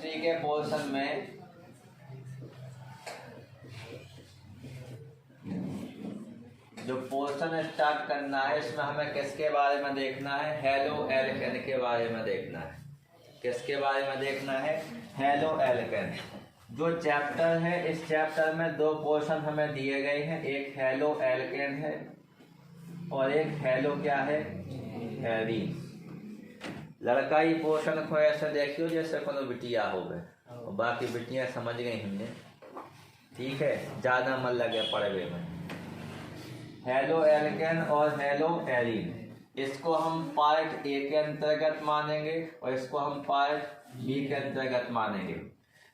Chemistry के portion में जो पोर्शन स्टार्ट करना है, इसमें हमें किसके बारे में देखना है? हेलो एल्केन के बारे में देखना है। किसके बारे में देखना है? Halo alkane. जो चैप्टर है, इस चैप्टर में दो पोर्शन हमें दिए गए हैं, एक हेलो एल्केन है और एक हेलो क्या है? एरीन। लड़काई पोर्शन को ऐसे देखियो जैसे कोनो बिटिया हो गए, और बाकी बिटियां समझ गई हमने, ठीक है, ज्यादा मन लगे पढ़ने में। हेलो एल्केन और हेलो एरीन, इसको हम पार्ट ए के अंतर्गत मानेंगे और इसको हम पार्ट बी के अंतर्गत मानेंगे।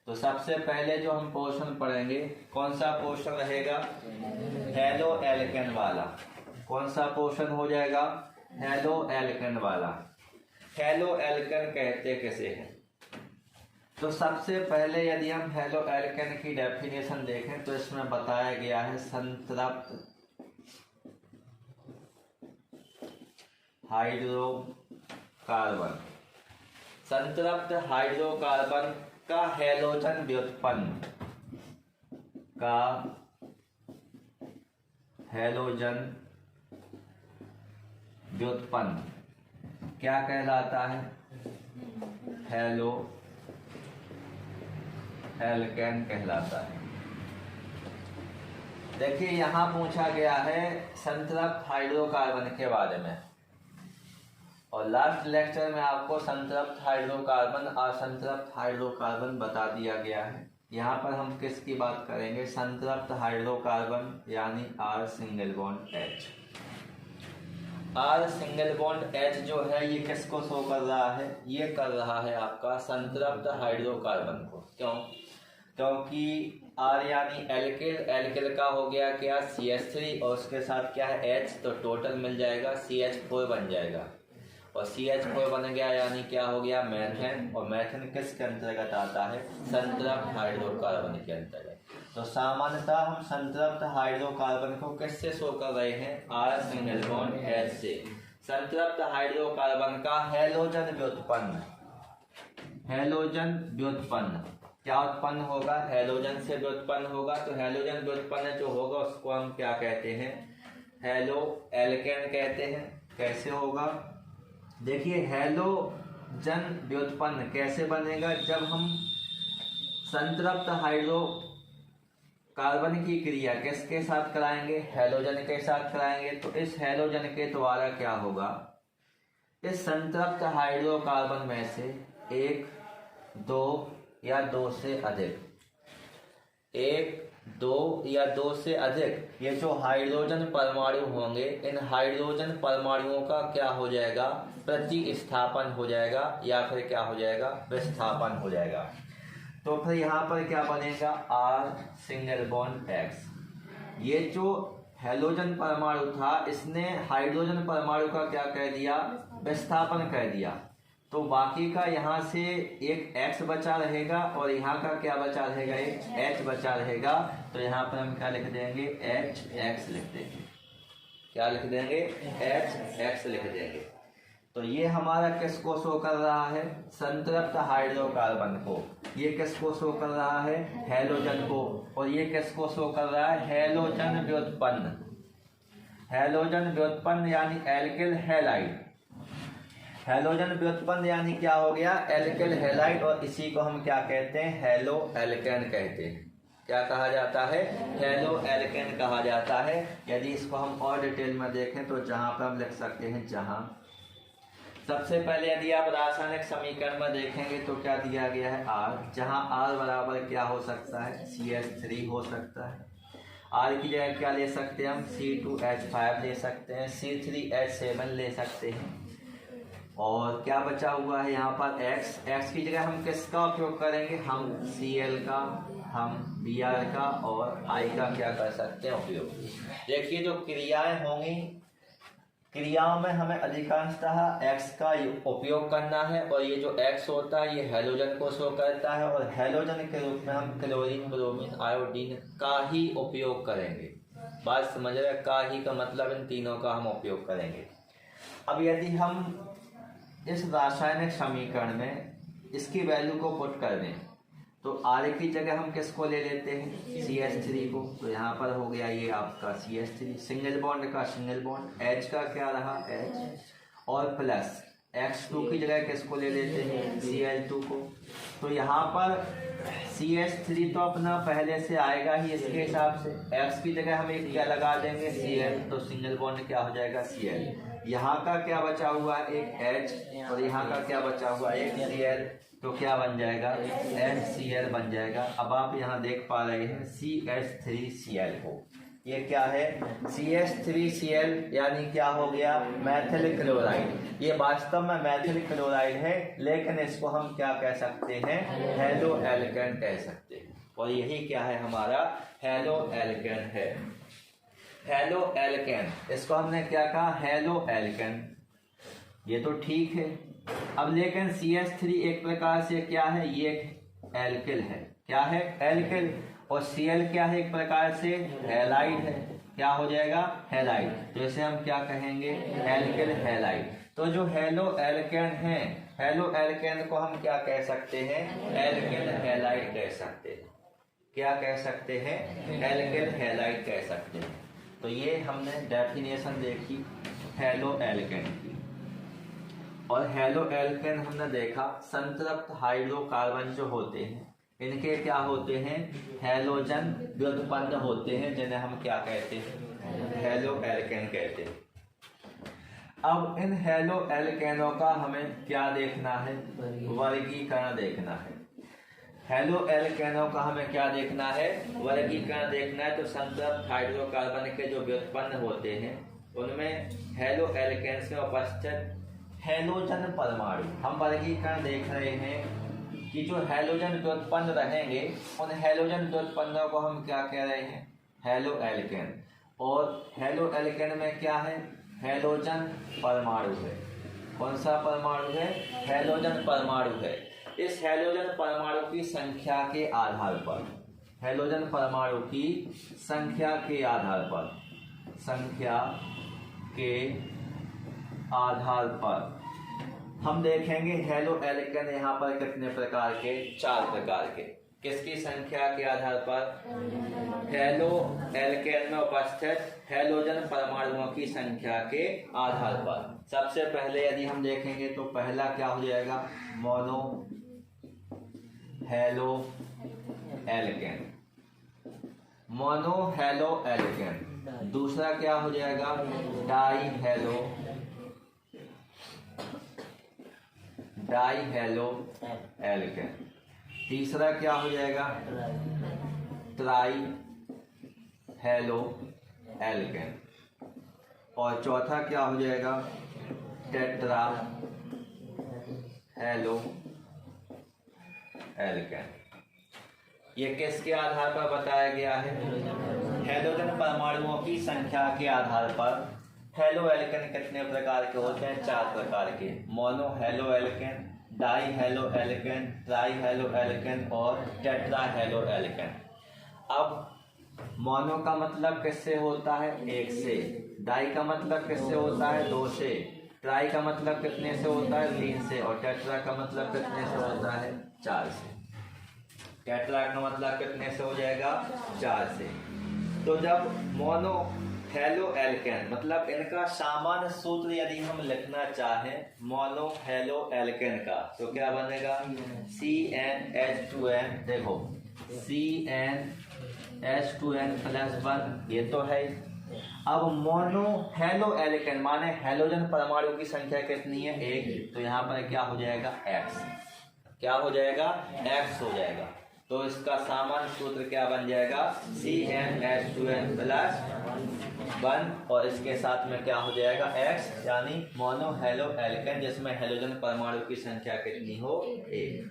तो सबसे पहले जो हम पोर्शन पढ़ेंगे, कौन सा पोर्शन रहेगा? हेलो एल्केन वाला। कौन सा पोर्शन हो जाएगा? हेलो एल्केन वाला। हेलो एल्केन कहते किसे हैं? तो सबसे पहले यदि हम हेलो एल्केन की डेफिनेशन देखें तो इसमें बताया गया है संतृप्त हाइड्रोकार्बन। संतृप्त हाइड्रोकार्बन का हैलोजन व्युत्पन्न क्या कहलाता है? हेलो एल्केन कहलाता है। देखिए यहाँ पूछा गया है संतृप्त हाइड्रोकार्बन के बारे में, और लास्ट लेक्चर में आपको संतृप्त हाइड्रोकार्बन और असंतृप्त हाइड्रोकार्बन बता दिया गया है। यहाँ पर हम किसकी बात करेंगे? संतृप्त हाइड्रोकार्बन यानी R single bond H। R single bond H जो है ये किसको शो कर रहा है? ये कर रहा है आपका संतृप्त हाइड्रोकार्बन को। क्यों? क्योंकि R यानी एल्किल, एल्किल का हो गया क्या? CH3 और उसके साथ क्या है? H, तो टोटल मिल जाएगा CH4 बन जाएगा, और CH4 बन गया यानी क्या हो गया? मैथेन। और मैथेन किसके अंतर्गत आता है? संतृप्त हाइड्रोकार्बन के अंतर्गत। तो सामान्यतः हम संतृप्त हाइड्रोकार्बन को किससे शो कर रहे हैं? R सिंगल बॉन्ड H से। संतृप्त हाइड्रोकार्बन का हैलोजन व्युत्पन्न क्या उत्पन्न होगा? हैलोजन से व्युत्पन्न होगा। तो हैलोजन व्युत्पन्न जो होगा उसको हम क्या कहते हैं? हेलो एल्केन कहते हैं। कैसे होगा? देखिए हैलोजन व्युत्पन्न कैसे बनेगा? जब हम संतृप्त हाइड्रोकार्बन की क्रिया किसके साथ कराएंगे? हैलोजन के साथ कराएंगे। तो इस हैलोजन के द्वारा क्या होगा? इस संतृप्त हाइड्रोकार्बन में से एक, दो या दो से अधिक ये जो हाइड्रोजन परमाणु होंगे, इन हाइड्रोजन परमाणुओं का क्या हो जाएगा? प्रतिस्थापन हो जाएगा, या फिर क्या हो जाएगा? विस्थापन हो जाएगा। तो फिर यहाँ पर क्या बनेगा? R single bond X। ये जो हैलोजन परमाणु था, इसने हाइड्रोजन परमाणु का क्या कह दिया? विस्थापन कर दिया। तो बाकी का यहाँ से एक X बचा रहेगा और यहाँ का क्या बचा रहेगा? एक H बचा रहेगा। तो यहाँ पर हम क्या लिख देंगे? HX लिख देंगे। क्या लिख देंगे? HX लिख देंगे। तो ये हमारा किसको शो कर रहा है? संतृप्त हाइड्रोकार्बन को। ये किसको शो कर रहा है? हैलोजन को। और ये किसको शो कर रहा है? हैलोजन व्युत्पन्न यानी एल्किल हैलाइड। हैलोजन व्युत्पन्न यानी क्या हो गया? Alkyl halide. और इसी को हम क्या कहते हैं? हेलो एल्केन कहते हैं। क्या कहा जाता है? हेलो एल्केन कहा जाता है। यदि इसको हम और डिटेल में देखें तो जहां पर हम लिख सकते हैं, सबसे पहले यदि आप रासायनिक समीकरण में देखेंगे तो क्या दिया गया है? R, जहां R बराबर क्या हो सकता है? CH3 हो सकता है। R की जगह क्या ले सकते हैं हम? C2H5 ले सकते हैं, C3H7 ले सकते हैं। और क्या बचा हुआ है यहाँ पर? X की जगह हम किसका उपयोग करेंगे? हम Cl का, हम Br का और I का क्या कर सकते हैं? उपयोग। देखिए जो क्रियाएं होंगी, क्रियाओं में हमें अधिकांशतः X का उपयोग करना है, और ये जो X होता है ये हैलोजन को शो करता है, और हैलोजन के रूप में हम क्लोरीन, ब्रोमीन, आयोडीन का ही उपयोग करेंगे। बात समझ रहे? का ही का मतलब इन तीनों का हम उपयोग करेंगे। अब यदि हम इस रासायनिक समीकरण में इसकी वैल्यू को पुट कर दें तो R की जगह हम किसको ले लेते हैं, CH3 को। तो यहाँ पर हो गया ये आपका CH3, सिंगल बॉन्ड का सिंगल बॉन्ड, H का क्या रहा H, और प्लस X2 की जगह किसको ले लेते हैं, Cl2 को। तो यहाँ पर CH3 तो अपना पहले से आएगा ही इसके हिसाब से, X की जगह हम एक क्या लगा देंगे Cl, तो सिंगल बॉन्ड क्या हो जाएगा Cl। यहाँ का क्या बचा हुआ एक H और यहाँ का क्या बचा हुआ एक Cl, तो क्या बन जाएगा NCl बन जाएगा। अब आप यहाँ देख पा रहे हैं CH3Cl को, ये क्या है CH3Cl, यानी क्या हो गया मैथिल क्लोराइड। ये वास्तव में मैथिल क्लोराइड है, लेकिन इसको हम क्या कह सकते हैं, हेलो एल्केन कह सकते हैं। और यही क्या है हमारा हेलो एल्केन है, हेलो एल्केन। इसको हमने क्या कहा, हेलो एल्केन, ये तो ठीक है। अब लेकिन CH3 एक प्रकार से क्या है, ये एल्किल है, क्या है एल्किल, और Cl क्या है एक प्रकार से हैलाइड है, क्या हो जाएगा हैलाइड, तो इसे हम क्या कहेंगे एल्किल हैलाइड। तो जो हेलो एल्केन है, हेलो एल्केन को हम क्या कह सकते हैं, एल्किल हैलाइड कह सकते हैं। क्या कह सकते हैं, एल्किल हैलाइड कह सकते हैं। तो ये हमने डेफिनेशन देखी हेलो एल्केन की। और हेलो एल्केन हमने देखा संतृप्त हाइड्रोकार्बन जो होते हैं इनके क्या होते हैं, हैलोजन व्युत्पन्न होते हैं, जिन्हें हम क्या कहते हैं, हेलो एल्केन कहते हैं। अब इन हेलो एल्केनों का हमें क्या देखना है, वर्गीकरण देखना है। हेलो एल्केनों का हमें क्या देखना है, वर्गीकरण देखना है। तो संतृप्त हाइड्रोकार्बन के जो व्युत्पन्न होते हैं उनमें हेलो एल्केन में उपस्थित हैलोजन परमाणु, हम वर्गीकरण देख रहे हैं कि जो हैलोजन व्युत्पन्न रहेंगे उन हैलोजन व्युत्पन्नों को हम क्या कह रहे हैं, हेलो एल्केन। और हेलो एल्केन में क्या है, हैलोजन परमाणु है। कौन सा परमाणु है, हैलोजन परमाणु है। इस हैलोजन परमाणु की संख्या के आधार पर, हैलोजन परमाणु की संख्या के आधार पर, संख्या के आधार पर हम देखेंगे हेलो एल्केन यहाँ पर कितने प्रकार के, 4 प्रकार के। किसकी संख्या के आधार पर, हेलो एल्केन में उपस्थित हैलोजन परमाणुओं की संख्या के आधार पर। सबसे पहले यदि हम देखेंगे तो पहला क्या हो जाएगा, mono halo alkane, mono halo alkane. दूसरा क्या हो जाएगा, डाई हेलो एल्केन। तीसरा क्या हो जाएगा, ट्राई हेलो एल्केन। और चौथा क्या हो जाएगा, टेट्रा हेलो एल्केन। ये किसके आधार पर बताया गया है, हैलोजन परमाणुओं की संख्या के आधार पर। हेलो एल्केन कितने प्रकार के होते हैं, 4 प्रकार के, mono halo alkane, die halo alkane, try halo alkane और टेट्रा हेलो एल्केन। अब मोनो का मतलब किससे होता है, 1 से, डाई का मतलब किससे होता है, 2 से, ट्राई का मतलब कितने से होता है, 3 से, और टेट्रा का मतलब कितने से होता है, 4 से। टेट्रा का मतलब कितने से हो जाएगा, 4 से। तो जब मोनो हेलो एल्केन मतलब इनका सामान्य सूत्र यदि हम लिखना चाहें मोनो हेलो एल्केन का, तो क्या बनेगा, CnH2n। देखो CnH2n+1 ये तो है। अब मोनो हेलो एल्केन माने हैलोजन परमाणु की संख्या कितनी है, 1, तो यहाँ पर क्या हो जाएगा, X। क्या हो जाएगा, X हो जाएगा। तो इसका सामान्य सूत्र क्या बन जाएगा, CnH2n+1 और इसके साथ में क्या हो जाएगा, X, यानी मोनो हेलो एल्केन जिसमें हैलोजन परमाणु की संख्या कितनी हो, 1।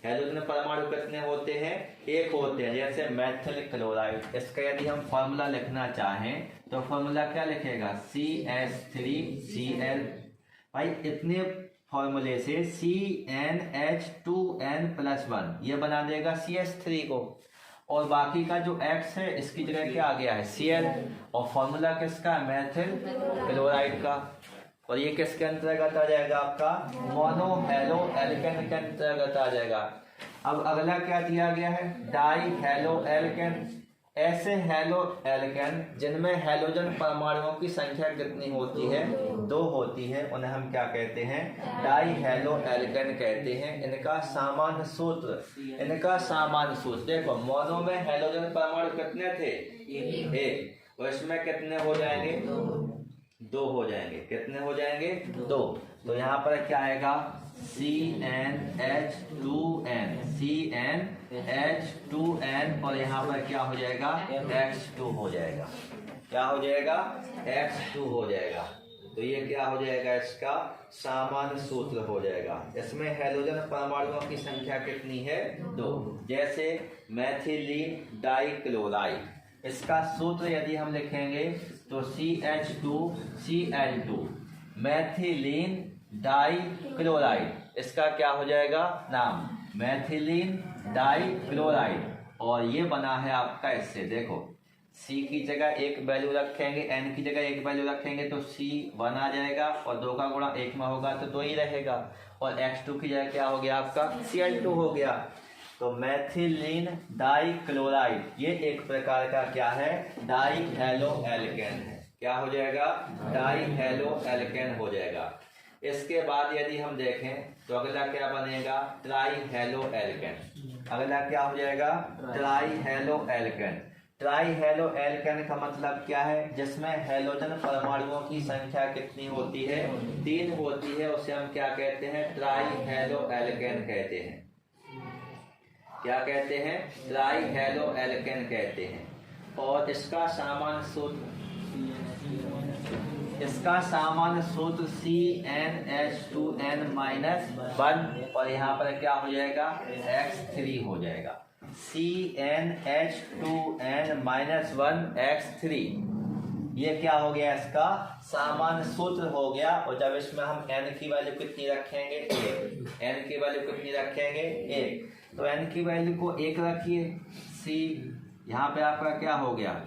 हैलोजन परमाणु कितने होते हैं, 1 होते हैं। जैसे मैथिल क्लोराइड, इसका यदि हम फॉर्मूला लिखना चाहें तो फॉर्मूला क्या लिखेगा, CH3Cl। भाई इतने फॉर्मूले से CnH2n+1 ये बना देगा CH3 को, और बाकी का जो X है इसकी जगह क्या आ गया है, Cl, और फॉर्मूला किसका, मैथिल क्लोराइड का। और ये किसके अंतर्गत आ जाएगा? आपका मोनो हेलो एल्केन के अंतर्गत आ जाएगा। अब अगला क्या दिया गया है? Die halo alkane. ऐसे हेलो एल्केन जिनमें हेलोजन परमाणुओं की संख्या कितनी होती है? 2 होती है, उन्हें हम क्या कहते हैं? डाई हेलो एल्केन कहते हैं। इनका सामान्य सूत्र देखो, मोनो में हेलोजन परमाणु कितने थे? 1। और इसमें कितने हो जाएंगे? 2 हो जाएंगे। कितने हो जाएंगे? 2। तो यहाँ पर क्या आएगा? CnH2n और यहाँ पर क्या हो जाएगा? X2 हो जाएगा। क्या हो जाएगा? X2 हो जाएगा। तो ये क्या हो जाएगा? इसका सामान्य सूत्र हो जाएगा। इसमें हेलोजन परमाणुओं की संख्या कितनी है? 2। जैसे मेथिलीन डाइक्लोराइड, इसका सूत्र यदि हम लिखेंगे तो CH2Cl2 मेथिलीन डाइक्लोराइड। इसका क्या हो जाएगा नाम? Methylene dichloride. और ये बना है आपका इससे, देखो C की जगह एक वैल्यू रखेंगे, N की जगह एक वैल्यू रखेंगे तो C1 आ जाएगा और 2 का गुणा 1 में होगा तो 2 ही रहेगा। और X2 की जगह क्या हो गया? आपका Cl2 हो गया। तो मेथिलीन डाइक्लोराइड ये एक प्रकार का क्या है? डाई हेलो एल्केन है। क्या हो जाएगा? डाई हेलो एल्केन हो जाएगा। इसके बाद यदि हम देखें तो अगला क्या बनेगा? Try halo alkane. अगला क्या हो जाएगा? Try halo alkane. Try halo alkane का मतलब क्या है? जिसमें हेलोजन परमाणुओं की संख्या कितनी होती है? 3 होती है। उसे हम क्या कहते हैं? ट्राई हेलो एल्केन कहते हैं। क्या कहते हैं? ट्राई हेलो एल्केन कहते हैं। और इसका सामान्य सूत्र CnH2n-1 और यहाँ पर क्या हो जाएगा? X3 हो जाएगा। CnH2n-1 X3 ये क्या हो गया? इसका सामान्य सूत्र हो गया। और जब इसमें हम n की वैल्यू कितनी रखेंगे? 1। n की वैल्यू कितनी रखेंगे? 1। तो n की वैल्यू को 1 रखिए। C यहाँ पे आपका क्या हो गया?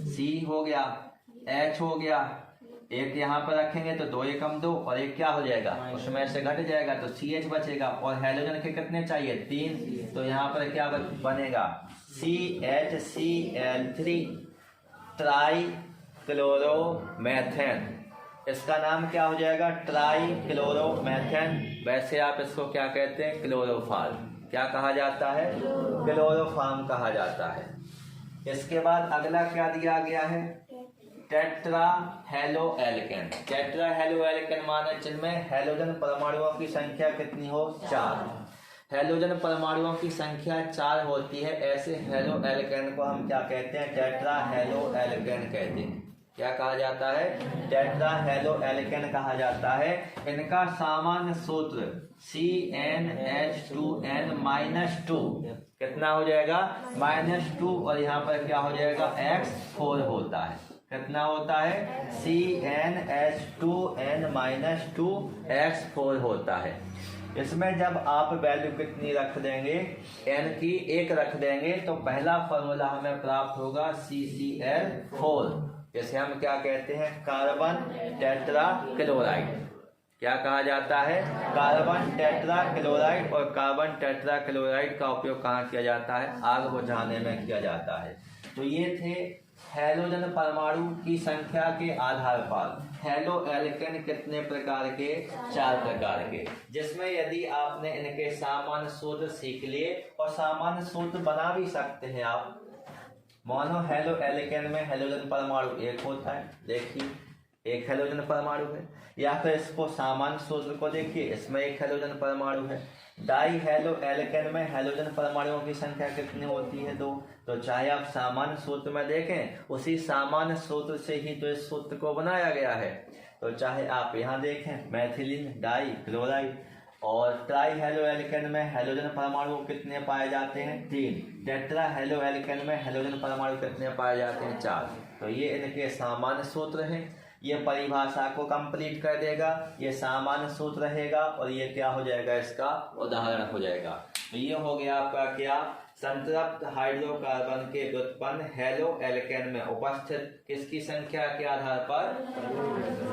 C हो गया, H हो गया। 1 यहाँ पर रखेंगे तो 2 एकम 2 और 1 क्या हो जाएगा? उसमें से घट जाएगा तो CH बचेगा। और हेलोजन के कितने चाहिए? 3। तो यहाँ पर क्या बनेगा? CHCl3 try chloromethane. इसका नाम क्या हो जाएगा? Try chloromethane. वैसे आप इसको क्या कहते हैं? क्लोरोफॉर्म। क्या कहा जाता है? क्लोरोफॉर्म कहा जाता है। इसके बाद अगला क्या दिया गया है? Tetra halo alkane. Tetra halo alkane माने जिनमें हेलोजन परमाणुओं की संख्या कितनी हो? 4। हेलोजन परमाणुओं की संख्या 4 होती है। ऐसे हेलो एल्केन को हम क्या कहते हैं? टेट्रा हेलो एल्केन कहते हैं। क्या कहा जाता है? टेट्रा हेलो एल्केन कहा जाता है। इनका सामान्य सूत्र CnH2n-2 कितना हो जाएगा? -2 और यहाँ पर क्या हो जाएगा? X4 होता है। कितना होता है? CnH2n-2 X4 होता है। इसमें जब आप वैल्यू कितनी रख देंगे? n की 1 रख देंगे तो पहला फॉर्मूला हमें प्राप्त होगा CCl4। जैसे हम क्या कहते हैं? Carbon tetra chloride. क्या कहा जाता है? Carbon tetra chloride. और कार्बन टेट्रा क्लोराइड का उपयोग कहाँ किया जाता है? आग बुझाने में किया जाता है। तो ये थे हेलोजन परमाणु की संख्या के आधार पर हेलो एल्केन कितने प्रकार के? 4 प्रकार के। जिसमें यदि आपने इनके सामान्य सूत्र सीख लिए और सामान्य सूत्र बना भी सकते हैं आप। मोनो हेलो एल्केन में हेलोजन परमाणु 1 होता है। देखिए 1 हेलोजन परमाणु है। या फिर इसको सामान्य सूत्र को देखिए, इसमें 1 हेलोजन परमाणु है। डाई हेलो एल्केन में हेलोजन परमाणुओं की संख्या कितनी होती है? 2। तो चाहे आप सामान्य सूत्र में देखें, उसी सामान्य सूत्र से ही तो इस सूत्र को बनाया गया है। तो चाहे आप यहाँ देखें मेथिलीन डाई क्लोराइड। और ट्राई हेलो एल्केन में हेलोजन परमाणु कितने पाए जाते हैं? 3। टेट्रा हेलो एल्केन में हेलोजन परमाणु कितने पाए जाते हैं? 4। तो ये इनके सामान्य सूत्र हैं। ये परिभाषा को कंप्लीट कर देगा। ये सामान्य सूत्र रहेगा और ये क्या हो जाएगा? इसका उदाहरण हो जाएगा। तो ये हो गया आपका क्या? संतृप्त हाइड्रोकार्बन के व्युत्पन्न हेलो एल्केन में उपस्थित किसकी संख्या के आधार पर,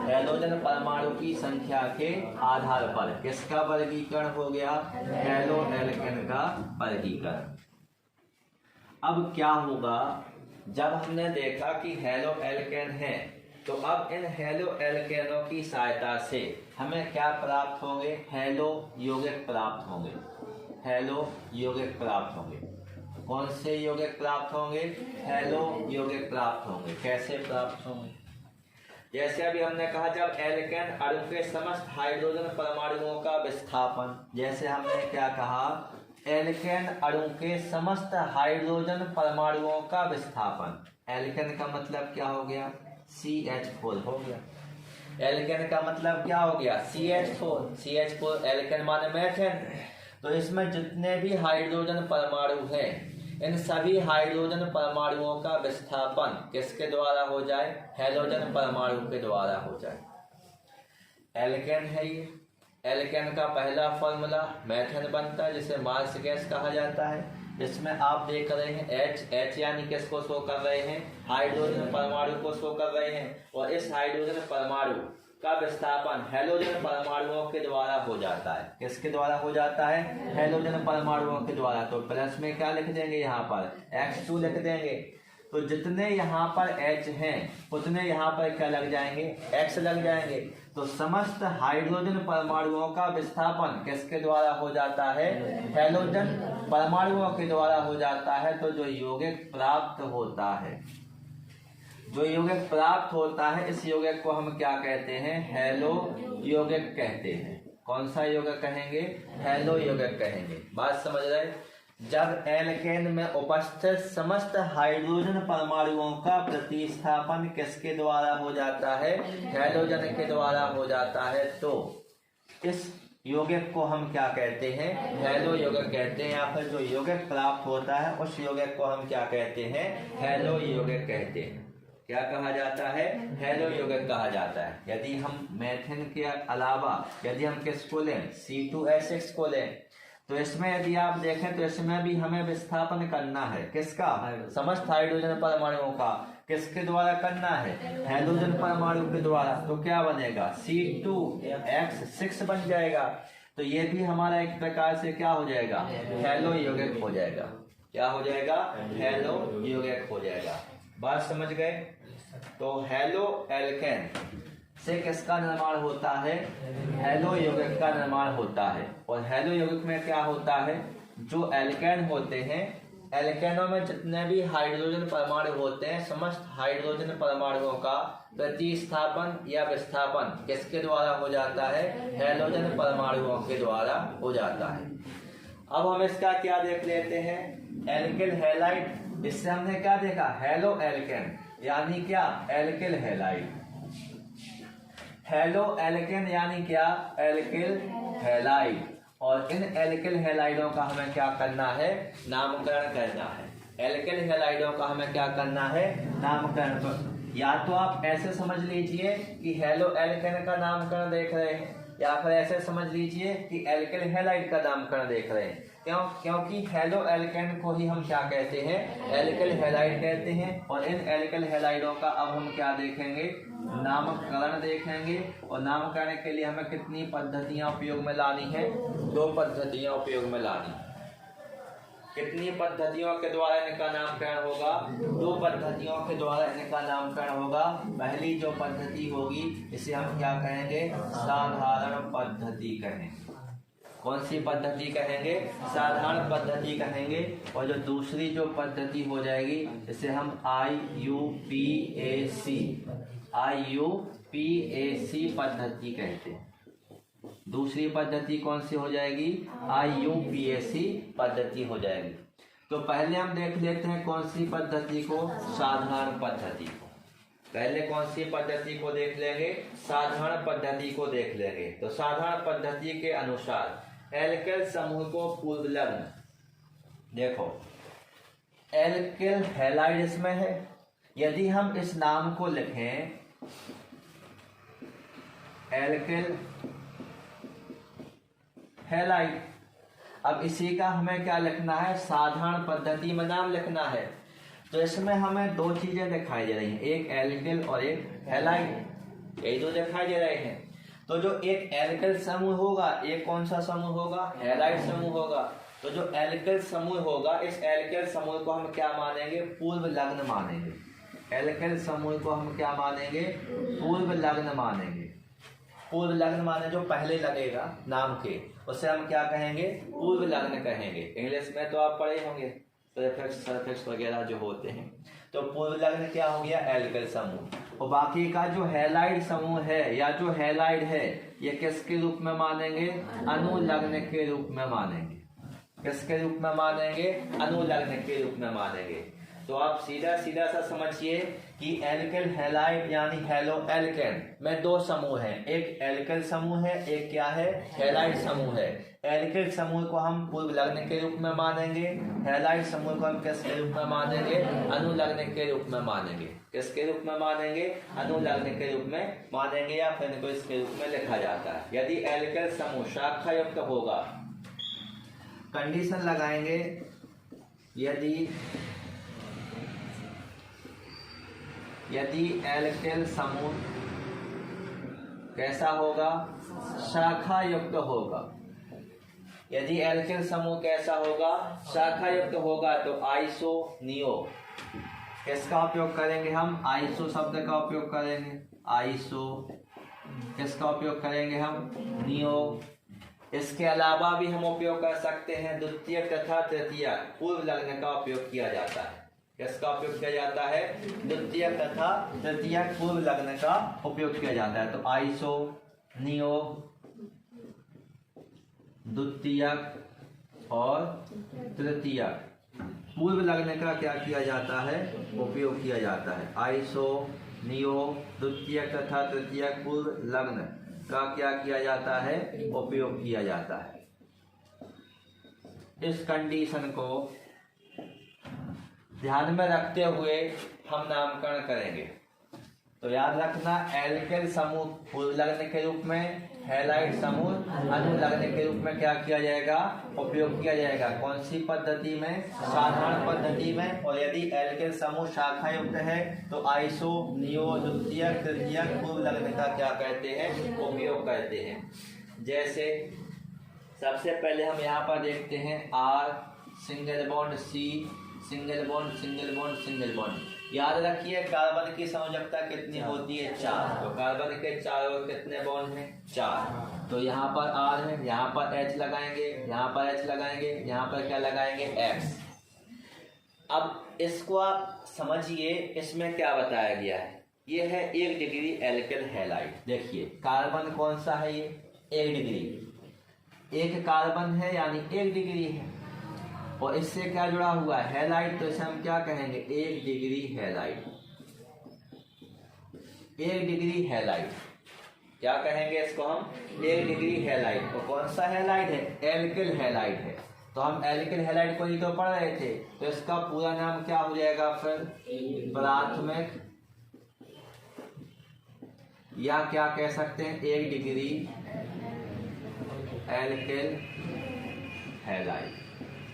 हैलोजन परमाणु की संख्या के आधार पर किसका वर्गीकरण हो गया, हेलो एल्केन का वर्गीकरण। अब क्या होगा, जब हमने देखा कि हेलो एल्केन है तो अब इन हेलो एल्केनों की सहायता से हमें क्या प्राप्त होंगे, हेलो यौगिक प्राप्त होंगे, हेलो यौगिक प्राप्त होंगे। कौन से यौगिक प्राप्त होंगे, हेलो यौगिक प्राप्त होंगे। कैसे प्राप्त होंगे, जैसे अभी हमने कहा जब एल्केन अणु के समस्त हाइड्रोजन परमाणुओं का विस्थापन, जैसे हमने क्या कहा, एल्केन अणु के समस्त हाइड्रोजन परमाणुओं का विस्थापन, एल्केन का मतलब क्या हो गया, CH4 हो गया। एल्केन का मतलब क्या हो गया, CH4 एल्केन माने मेथेन। तो इसमें जितने भी हाइड्रोजन परमाणु हैं, इन सभी हाइड्रोजन परमाणुओं का विस्थापन किसके द्वारा हो जाए, हैलोजन परमाणु के द्वारा हो जाए। एल्केन है ये, एल्केन का पहला फॉर्मूला मेथेन बनता है जिसे मार्स गैस कहा जाता है। इसमें आप देख रहे हैं H यानी किसको शो कर रहे हैं, हाइड्रोजन परमाणु को शो कर रहे हैं, और इस हाइड्रोजन परमाणु का विस्थापन हैलोजन परमाणुओं के द्वारा हो जाता है। किसके द्वारा हो जाता है, हैलोजन परमाणुओं के द्वारा। तो प्लस में क्या लिख देंगे, यहाँ पर X2 लिख देंगे। तो जितने यहाँ पर H हैं उतने यहाँ पर क्या लग जाएंगे, X लग जाएंगे। तो समस्त हाइड्रोजन परमाणुओं का विस्थापन किसके द्वारा हो जाता है, हैलोजन परमाणुओं के द्वारा हो जाता है। तो जो यौगिक प्राप्त होता है, जो यौगिक प्राप्त होता है, इस यौगिक को हम क्या कहते हैं, हेलो यौगिक कहते हैं। कौन सा यौगिक कहेंगे, हेलो यौगिक कहेंगे। बात समझ रहे, जब एल्केन में उपस्थित समस्त हाइड्रोजन परमाणुओं का प्रतिस्थापन किसके द्वारा हो जाता है, हैलोजन के द्वारा हो जाता है, तो इस यौगिक को हम क्या कहते हैं, हेलो यौगिक कहते हैं। या फिर जो यौगिक प्राप्त होता है उस यौगिक को हम क्या कहते हैं, हेलो यौगिक कहते हैं। क्या कहा जाता है, हेलो यौगिक कहा जाता है। यदि हम मेथेन के अलावा यदि हम किसको लें, C2H6 को लें, तो इसमें यदि आप देखें तो इसमें भी हमें विस्थापन करना है, किसका, समस्त हाइड्रोजन परमाणुओं का। किसके द्वारा करना है, हाइड्रोजन परमाणु के द्वारा। तो क्या बनेगा, C2H6 बन जाएगा। तो ये भी हमारा एक प्रकार से क्या हो जाएगा, हेलो यौगिक हो जाएगा। क्या हो जाएगा, हेलो यौगिक हो जाएगा। बात समझ गए। तो हेलो एल्केन से किसका निर्माण होता है, हेलो यौगिक का निर्माण होता है। और हेलो यौगिक में क्या होता है, जो एल्केन होते हैं, एल्केनों में जितने भी हाइड्रोजन परमाणु होते हैं, समस्त हाइड्रोजन परमाणुओं का प्रतिस्थापन या विस्थापन किसके द्वारा हो जाता है, हैलोजन परमाणुओं के द्वारा हो जाता है। अब हम इसका क्या देख लेते हैं, एल्किल हैलाइड। इससे हमने क्या देखा, हेलो एल्केन यानी क्या, एल्किल हैलाइड। हेलो एल्केन यानी क्या, एल्किल हैलाइड। और इन एल्किल हैलाइडों का हमें क्या करना है, नामकरण करना है। एल्किल हैलाइडों का हमें क्या करना है, नामकरण। या तो आप ऐसे समझ लीजिए कि हेलो एल्केन का नामकरण देख रहे हैं, या फिर ऐसे समझ लीजिए कि एल्किल हैलाइड का नामकरण देख रहे हैं। क्योंकि हेलो एल्केन को ही हम क्या कहते हैं, एल्किल हैलाइड कहते हैं। और इन एल्किल हैलाइडों का अब हम क्या देखेंगे, नामकरण देखेंगे। और नामकरण के लिए हमें कितनी पद्धतियां उपयोग में लानी है, 2 पद्धतियां उपयोग में लानी। कितनी पद्धतियों के द्वारा इनका नामकरण होगा, 2 पद्धतियों के द्वारा इनका नामकरण होगा। पहली जो पद्धति होगी इसे हम क्या कहेंगे, साधारण पद्धति कहेंगे। कौन सी पद्धति कहेंगे, साधारण पद्धति कहेंगे। और जो दूसरी जो पद्धति हो जाएगी इसे हम IUPAC पद्धति कहते हैं। दूसरी पद्धति कौन सी हो जाएगी, IUPAC पद्धति हो जाएगी। तो पहले हम देख लेते हैं कौन सी पद्धति को, साधारण पद्धति को। पहले कौन सी पद्धति को देख लेंगे, साधारण पद्धति को देख लेंगे। तो साधारण पद्धति के अनुसार एल्किल समूह को पूर्व लग्न, देखो एल्किल हैलाइड इसमें है। यदि हम इस नाम को लिखें एल्किल हैलाइड, अब इसी का हमें क्या लिखना है, साधारण पद्धति में नाम लिखना है। तो इसमें हमें दो चीजें दिखाई दे रही हैं, एक एल्किल और एक हैलाइड, यही दो दिखाई दे रहे हैं। तो जो एक एल्किल समूह होगा, एक कौन सा समूह होगा, हैलाइड समूह होगा। तो जो एल्किल समूह होगा, इस एल्किल समूह को हम क्या मानेंगे, पूर्व लग्न मानेंगे। एल्किल समूह को हम क्या मानेंगे, पूर्व लग्न मानेंगे। पूर्व लग्न माने जो पहले लगेगा नाम के, उसे हम क्या कहेंगे, पूर्व लग्न कहेंगे। इंग्लिश में तो आप पढ़े होंगे प्रीफिक्स सफिक्स वगैरह जो होते हैं। तो पूर्व लग्न क्या हो गया, एल्किल समूह। और बाकी का जो हैलाइड समूह है या जो हैलाइड है, ये किसके रूप में मानेंगे, अनुलग्न के रूप में मानेंगे। किसके रूप में मानेंगे, अनुलग्न के रूप में मानेंगे। तो आप सीधा सीधा सा समझिए कि एल्किल हैलाइड यानी हैलो एल्केन में दो समूह हैं, एक एल्किल समूह है, एक क्या है, हैलाइड समूह है। एल्किल समूह को हम पूर्व लग्न के रूप में मानेंगे, हैलाइड समूह को हम किसके रूप में मानेंगे, अनुलग्न के रूप में मानेंगे। किसके रूप में मानेंगे, अनुलग्न के रूप में मानेंगे, या फिर इनको इसके रूप में लिखा जाता है। यदि एल्किल समूह शाखा युक्त होगा, कंडीशन लगाएंगे, यदि एल्किल समूह कैसा होगा, शाखा युक्त होगा। यदि एल्किल समूह कैसा होगा, शाखा युक्त होगा, तो आइसो नियो, किसका उपयोग करेंगे हम, आइसो शब्द का उपयोग करेंगे। आइसो किसका उपयोग करेंगे हम, नियो। इसके अलावा भी हम उपयोग कर सकते हैं, द्वितीय तथा तृतीय पूर्व लग्न का उपयोग किया जाता है। किसका उपयोग किया जाता है, द्वितीय तथा तृतीय पूर्व लग्न का उपयोग किया जाता है। तो आइसो नियो द्वितीय और तृतीय पूर्व लग्न का क्या किया जाता है, उपयोग किया जाता है। आइसो नियो द्वितीय तथा तृतीय पूर्व लग्न का क्या किया जाता है, उपयोग किया जाता है। इस कंडीशन को ध्यान में रखते हुए हम नामकरण करेंगे। तो याद रखना, एल्किल समूह पूर्व लग्न के रूप में, हैलाइड समूह अनुलग्न के रूप में क्या किया जाएगा, उपयोग किया जाएगा। कौन सी पद्धति में, साधारण पद्धति में। और यदि एल्किल समूह शाखा युक्त है तो आइसो नियो द्वितीय तृतीय पूर्व लग्न का क्या कहते हैं, उपयोग करते हैं। जैसे सबसे पहले हम यहाँ पर देखते हैं, R single bond, C single bond single bond single bond. याद रखिए कार्बन की संयोजकता कितनी होती है, 4। तो कार्बन के चारों कितने बॉन्ड हैं, 4। तो यहाँ पर आर है, यहाँ पर एच लगाएंगे, यहाँ पर एच लगाएंगे, यहाँ पर क्या लगाएंगे, एक्स। अब इसको आप समझिए, इसमें क्या बताया गया है। ये है 1 डिग्री एल्किल हैलाइड। देखिए कार्बन कौन सा है, ये 1 डिग्री, एक कार्बन है यानी 1 डिग्री है। और इससे क्या जुड़ा हुआ है, हैलाइड। तो इसे हम क्या कहेंगे, 1 डिग्री हैलाइड। 1 डिग्री हैलाइड क्या कहेंगे इसको हम, 1 डिग्री हैलाइड। तो कौन सा हैलाइड है, एल्किल हैलाइड है। तो हम एल्किल हैलाइड को ही तो पढ़ रहे थे, तो इसका पूरा नाम क्या हो जाएगा फिर, प्राथमिक, या क्या कह सकते हैं, 1 डिग्री एल्किल हैलाइड।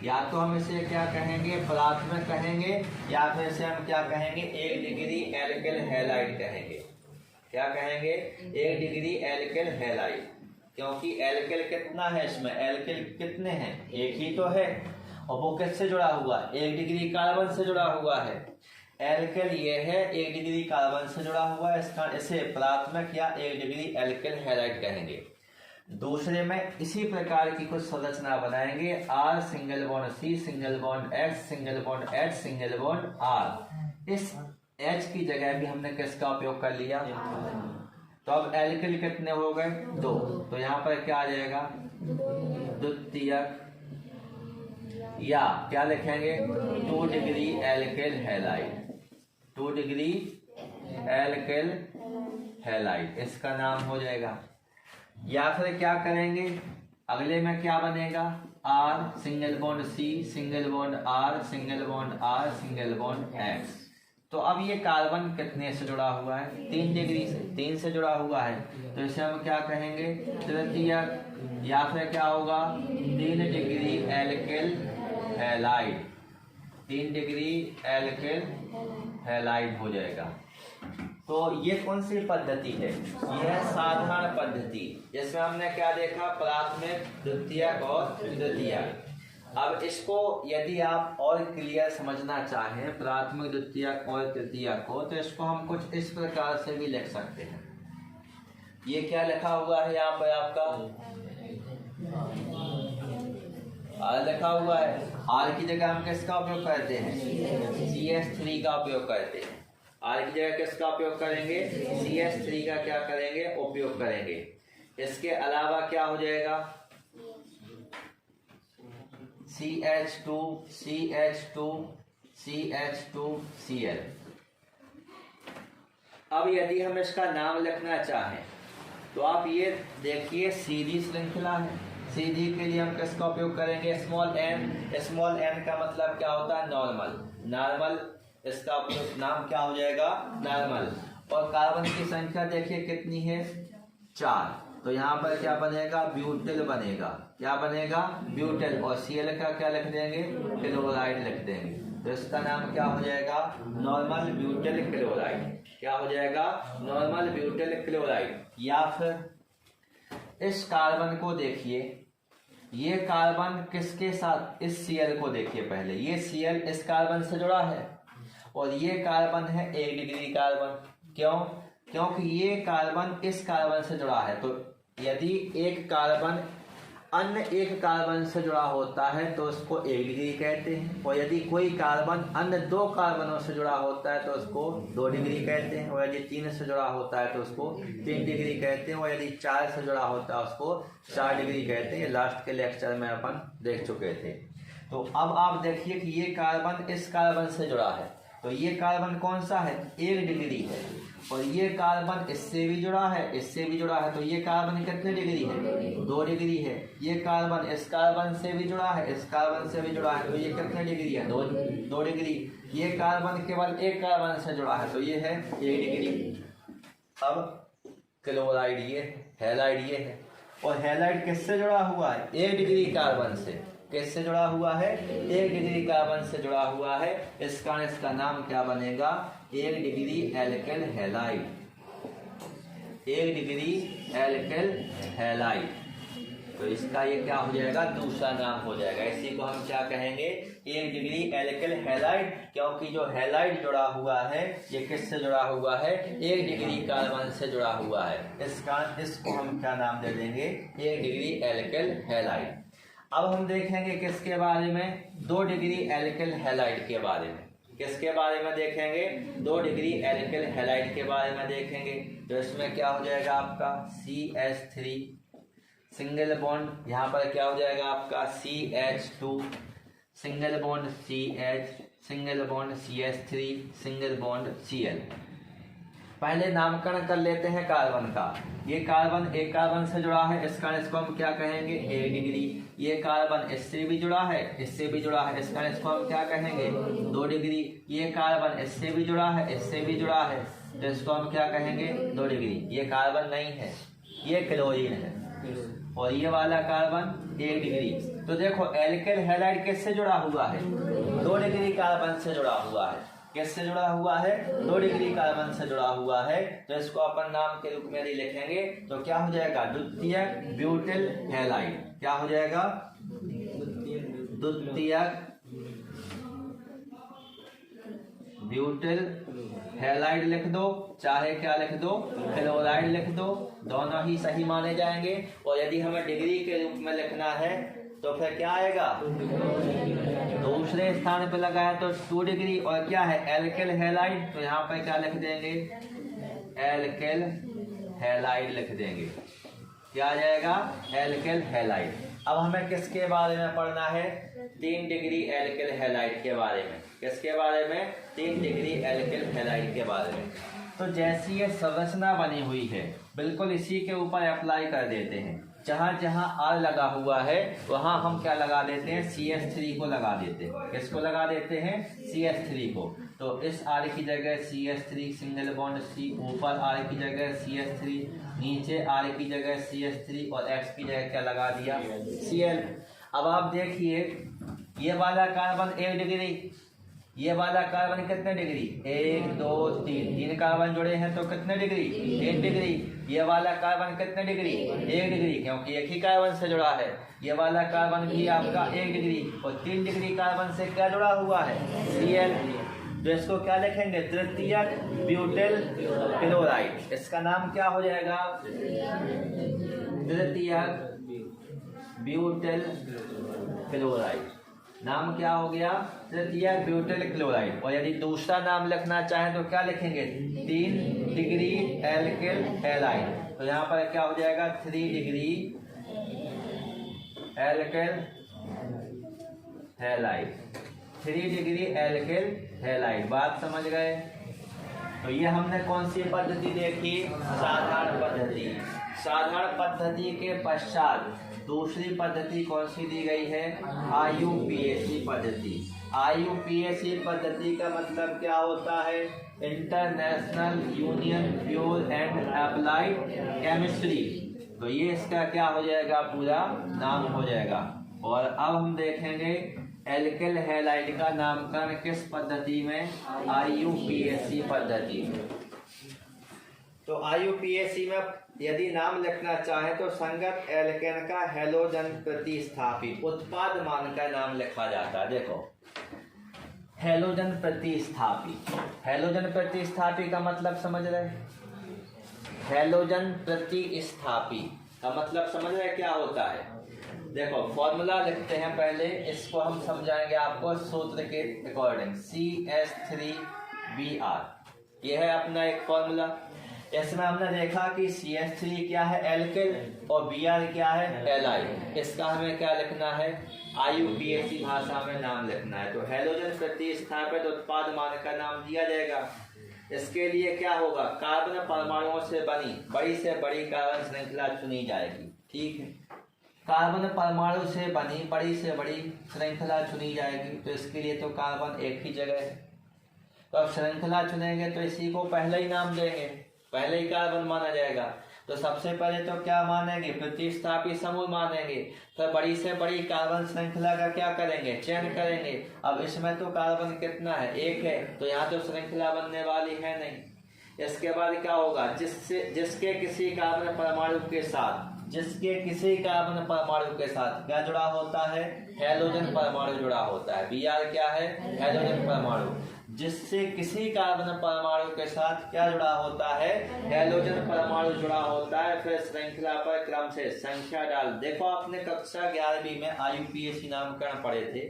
या तो हम इसे क्या कहेंगे, प्राथमिक कहेंगे, या फिर इसे हम क्या कहेंगे, 1 डिग्री एल्किल हैलाइड कहेंगे। क्या कहेंगे, 1 डिग्री एल्किल हैलाइड। क्योंकि एल्किल कितना है इसमें, एल्किल कितने हैं, एक ही तो है। और वो किससे जुड़ा हुआ, 1 डिग्री कार्बन से जुड़ा हुआ है। एल्किल ये है, 1 डिग्री कार्बन से जुड़ा हुआ है, इसका इसे प्राथमिक या 1 डिग्री एल्किल हैलाइड कहेंगे। दूसरे में इसी प्रकार की कुछ संरचना बनाएंगे, R single bond C single bond H single bond H single bond R. इस एच की जगह भी हमने किसका उपयोग कर लिया, तो अब एल्किल कितने हो गए, 2। तो यहाँ पर क्या आ जाएगा, द्वितीयक, या क्या लिखेंगे, 2 degree alkyl halide. 2 degree alkyl halide इसका नाम हो जाएगा। या फिर क्या करेंगे, अगले में क्या बनेगा, R single bond C single bond R single bond R single bond X. तो अब ये कार्बन कितने से जुड़ा हुआ है? 3 डिग्री से, 3 से जुड़ा हुआ है, तो इसे हम क्या कहेंगे? तृतीयक, या फिर क्या होगा? 3 degree alkyl halide, 3 degree alkyl halide हो जाएगा। तो ये कौन सी पद्धति है? यह साधारण पद्धति, जिसमें हमने क्या देखा? प्राथमिक, द्वितीयक और तृतीयक। अब इसको यदि आप और क्लियर समझना चाहें प्राथमिक, द्वितीयक और तृतीयक को, तो इसको हम कुछ इस प्रकार से भी लिख सकते हैं। ये क्या लिखा हुआ है यहाँ पर आपका? आर लिखा हुआ है। आर की जगह हम किसका उपयोग करते हैं? CH3 का उपयोग करते हैं। आर की जगह किसका उपयोग करेंगे? CH3 का क्या करेंगे? उपयोग करेंगे। इसके अलावा क्या हो जाएगा? CH2 CH2 CH2 Cl। अब यदि हम इसका नाम लिखना चाहें तो आप ये देखिए, सीधी श्रृंखला है। सीधी के लिए हम किसका उपयोग करेंगे? Small N. स्मॉल एन का मतलब क्या होता है? नॉर्मल। नॉर्मल, इसका उपयोग नाम क्या हो जाएगा? नॉर्मल। और कार्बन की संख्या देखिए कितनी है? 4। तो यहाँ पर क्या बनेगा? ब्यूटिल बनेगा। क्या बनेगा? ब्यूटिल। और Cl का क्या लिख देंगे? क्लोराइड लिख देंगे। तो इसका नाम क्या हो जाएगा? Normal butyl chloride. क्या हो जाएगा? Normal butyl chloride. या फिर इस कार्बन को देखिए, ये कार्बन किसके साथ? इस Cl को देखिए पहले। ये Cl इस कार्बन से जुड़ा है और ये कार्बन है 1 डिग्री कार्बन। क्यों? क्योंकि ये कार्बन इस कार्बन से जुड़ा है। तो यदि एक कार्बन अन्य एक कार्बन से जुड़ा होता है तो उसको 1 डिग्री कहते हैं, और यदि कोई कार्बन अन्य 2 कार्बनों से जुड़ा होता है तो उसको 2 डिग्री कहते हैं, और यदि 3 से जुड़ा होता है तो उसको 3 डिग्री कहते हैं, और यदि 4 से जुड़ा होता है उसको 4 डिग्री कहते हैं। लास्ट के लेक्चर में अपन देख चुके थे। तो अब आप देखिए कि ये कार्बन इस कार्बन से जुड़ा है, तो ये कार्बन कौन सा है? 1 डिग्री है। और ये कार्बन इससे भी जुड़ा है, इससे भी जुड़ा है, तो ये कार्बन कितने डिग्री है? 2 डिग्री है। ये कार्बन इस कार्बन से भी जुड़ा है, इस कार्बन से भी जुड़ा है, तो ये कितने डिग्री है? 2 डिग्री। ये कार्बन केवल एक कार्बन से जुड़ा है, तो ये है 1 डिग्री। अब क्लोराइड ये, हैलाइड ये है। और हैलाइड किससे जुड़ा हुआ है? 1 डिग्री कार्बन से। किससे जुड़ा हुआ है? 1 डिग्री कार्बन से जुड़ा हुआ है। इस कारण इसका नाम क्या बनेगा? 1 degree alkyl halide. 1 degree alkyl halide. तो इसका ये क्या हो जाएगा? दूसरा नाम हो जाएगा। इसी को हम क्या कहेंगे? 1 डिग्री एल्किल हैलाइड। क्योंकि जो हैलाइड जुड़ा हुआ है ये किससे जुड़ा हुआ है? 1 डिग्री कार्बन से जुड़ा हुआ है। इस कारण इसको हम क्या नाम दे देंगे? 1 डिग्री एल्किल हैलाइड। अब हम देखेंगे किसके बारे में? 2 डिग्री एल्किल हैलाइड के बारे में। किसके बारे में देखेंगे? 2 डिग्री एल्किल हैलाइड के बारे में देखेंगे। तो इसमें क्या हो जाएगा आपका? CH3 सिंगल बॉन्ड, यहाँ पर क्या हो जाएगा आपका? CH2 single bond CH, single bond CH3, single bond Cl। पहले नामकरण कर लेते हैं कार्बन का। ये कार्बन एक कार्बन से जुड़ा है, इस कारण इसको हम क्या कहेंगे? 1 डिग्री। ये कार्बन इससे भी जुड़ा है, इससे भी जुड़ा है, इस कारण इसको हम क्या कहेंगे? 2 डिग्री। ये कार्बन इससे भी जुड़ा है, इससे भी जुड़ा है, तो इसको हम क्या कहेंगे? 2 डिग्री। ये कार्बन नहीं है, ये क्लोरीन है। और ये वाला कार्बन 1 डिग्री। तो देखो एल्किल हैलाइड किससे जुड़ा हुआ है? 2 डिग्री कार्बन से जुड़ा हुआ है। किससे जुड़ा हुआ है? 2 डिग्री कार्बन से जुड़ा हुआ है। तो इसको अपन नाम के रूप में यदि लिखेंगे तो क्या हो जाएगा? द्वितीयक ब्यूटिल हैलाइड। क्या हो जाएगा? द्वितीयक ब्यूटिल हैलाइड लिख दो, चाहे क्या लिख दो? क्लोराइड लिख दो। दोनों ही सही माने जाएंगे। और यदि हमें डिग्री के रूप में लिखना है तो फिर क्या आएगा? दूसरे स्थान पे लगा है तो 2 डिग्री। और क्या है? एल्किल हैलाइड, तो यहाँ पर क्या लिख देंगे? एल्किल हैलाइड लिख देंगे। क्या आ जाएगा? Alkyl halide. अब हमें किसके बारे में पढ़ना है? 3 डिग्री एल्किल हैलाइड के बारे में। किसके बारे में? 3 डिग्री एल्किल हैलाइड के बारे में। तो जैसी ये संरचना बनी हुई है बिल्कुल इसी के ऊपर अप्लाई कर देते हैं। जहाँ जहाँ R लगा हुआ है वहाँ हम क्या लगा देते हैं? CH3 को लगा देते हैं। किसको लगा देते हैं? CH3 को। तो इस R की जगह CH3 सिंगल बॉन्ड C, ऊपर R की जगह CH3, नीचे R की जगह CH3 और X की जगह क्या लगा दिया Cl। अब आप देखिए ये वाला कार्बन 1 डिग्री, ये वाला कार्बन कितने डिग्री 1 2 3 कार्बन जुड़े हैं तो कितने डिग्री 1 डिग्री। ये वाला कार्बन कितने डिग्री 1 डिग्री, क्योंकि एक ही कार्बन से जुड़ा है। ये वाला कार्बन भी आपका 1 डिग्री और 3 डिग्री कार्बन से क्या जुड़ा हुआ है Cl। तो इसको क्या लिखेंगे तृतीयक ब्यूटेल क्लोराइड। इसका नाम क्या हो जाएगा तृतीयक ब्यूटेल क्लोराइड। नाम क्या हो गया तृतीयक ब्यूटेल क्लोराइड। और यदि दूसरा नाम लिखना चाहें तो क्या लिखेंगे 3 डिग्री एल्किल हैलाइड। तो यहाँ पर क्या हो जाएगा 3 degree alkyl halide, 3 degree alkyl halide. बात समझ गए। तो ये हमने कौन सी पद्धति देखी साधारण पद्धति। साधारण पद्धति के पश्चात दूसरी पद्धति कौन सी दी गई है IUPAC पद्धति। IUPAC पद्धति का मतलब क्या होता है international union pure and applied chemistry. तो ये इसका क्या हो जाएगा पूरा नाम हो जाएगा। और अब हम देखेंगे एल्किल हैलाइड का नामकरण किस पद्धति में IUPAC पद्धति में। तो IUPAC में यदि नाम लिखना चाहे तो संगत एल्केन का हैलोजन प्रतिस्थापी उत्पाद मानकर नाम लिखा जाता है। देखो हैलोजन प्रतिस्थापी, हैलोजन प्रतिस्थापी का मतलब समझ रहे, हैलोजन प्रतिस्थापी का मतलब समझ रहे क्या होता है। देखो फॉर्मूला लिखते हैं पहले, इसको हम समझाएंगे आपको सूत्र के अकॉर्डिंग। CH3Br यह है अपना एक फॉर्मूला। इसमें हमने देखा कि CH3 क्या है एल्किल और Br क्या है हैलाइड। इसका हमें क्या लिखना है IUPAC भाषा में नाम लिखना है। तो हैलोजन प्रतिस्थापित उत्पाद मानकर नाम दिया जाएगा। इसके लिए क्या होगा कार्बन परमाणुओं से बनी बड़ी से बड़ी कार्बन श्रृंखला चुनी जाएगी। ठीक है, कार्बन परमाणु से बनी बड़ी से बड़ी श्रृंखला चुनी जाएगी। तो इसके लिए तो कार्बन एक ही जगह है। तो अब श्रृंखला चुनेंगे तो इसी को पहले ही नाम देंगे, पहले ही कार्बन माना जाएगा। तो सबसे पहले तो क्या मानेंगे प्रतिस्थापी समूह मानेंगे। तो बड़ी से बड़ी कार्बन श्रृंखला का क्या करेंगे चयन करेंगे। अब इसमें तो कार्बन कितना है 1 है, तो यहाँ तो श्रृंखला बनने वाली है नहीं। इसके बाद क्या होगा जिसके किसी कार्बन परमाणु के साथ क्या जुड़ा होता है हैलोजन परमाणु जुड़ा होता है। Br क्या है हैलोजन परमाणु। जिससे किसी कार्बन परमाणु के साथ क्या जुड़ा होता है हैलोजन परमाणु जुड़ा होता है। फिर श्रृंखला पर क्रम से संख्या डाल। देखो आपने कक्षा 11वीं में IUPAC नामकरण पढ़े थे,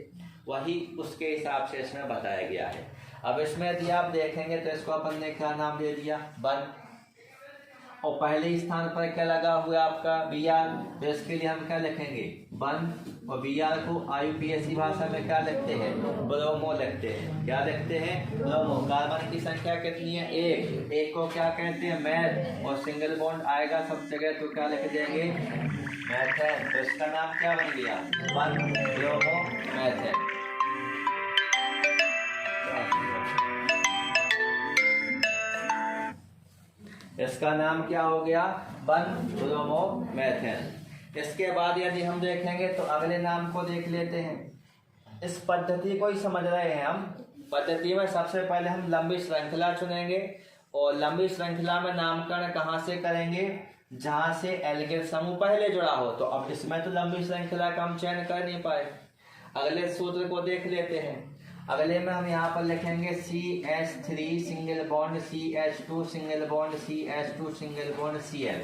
वही उसके हिसाब से इसमें बताया गया है। अब इसमें यदि आप देखेंगे तो इसको अपन ने क्या नाम दे दिया 1, और पहले स्थान पर क्या लगा हुआ है आपका Br। तो इसके लिए हम क्या लिखेंगे 1 और Br को IUPAC भाषा में क्या लिखते हैं ब्रोमो लिखते हैं। क्या लिखते हैं ब्रोमो। कार्बन की संख्या कितनी है 1, 1 को क्या कहते हैं मैथ, और सिंगल बॉन्ड आएगा सब जगह तो क्या लिख देंगे मैथेन। तो इसका नाम क्या बन गया 1 ब्रोमो मैथेन। इसका नाम क्या हो गया 1 ब्रोमो मैथेन। इसके बाद यदि हम देखेंगे तो अगले नाम को देख लेते हैं। इस पद्धति को ही समझ रहे हैं हम। पद्धति में सबसे पहले हम लंबी श्रृंखला चुनेंगे और लंबी श्रृंखला में नामकरण कहाँ से करेंगे जहां से एल्किल समूह पहले जुड़ा हो। तो अब इसमें तो लंबी श्रृंखला का हम चयन कर नहीं पाए। अगले सूत्र को देख लेते हैं। अगले में हम यहाँ पर लिखेंगे CH3 single bond CH2 single bond CH2 single bond Cl।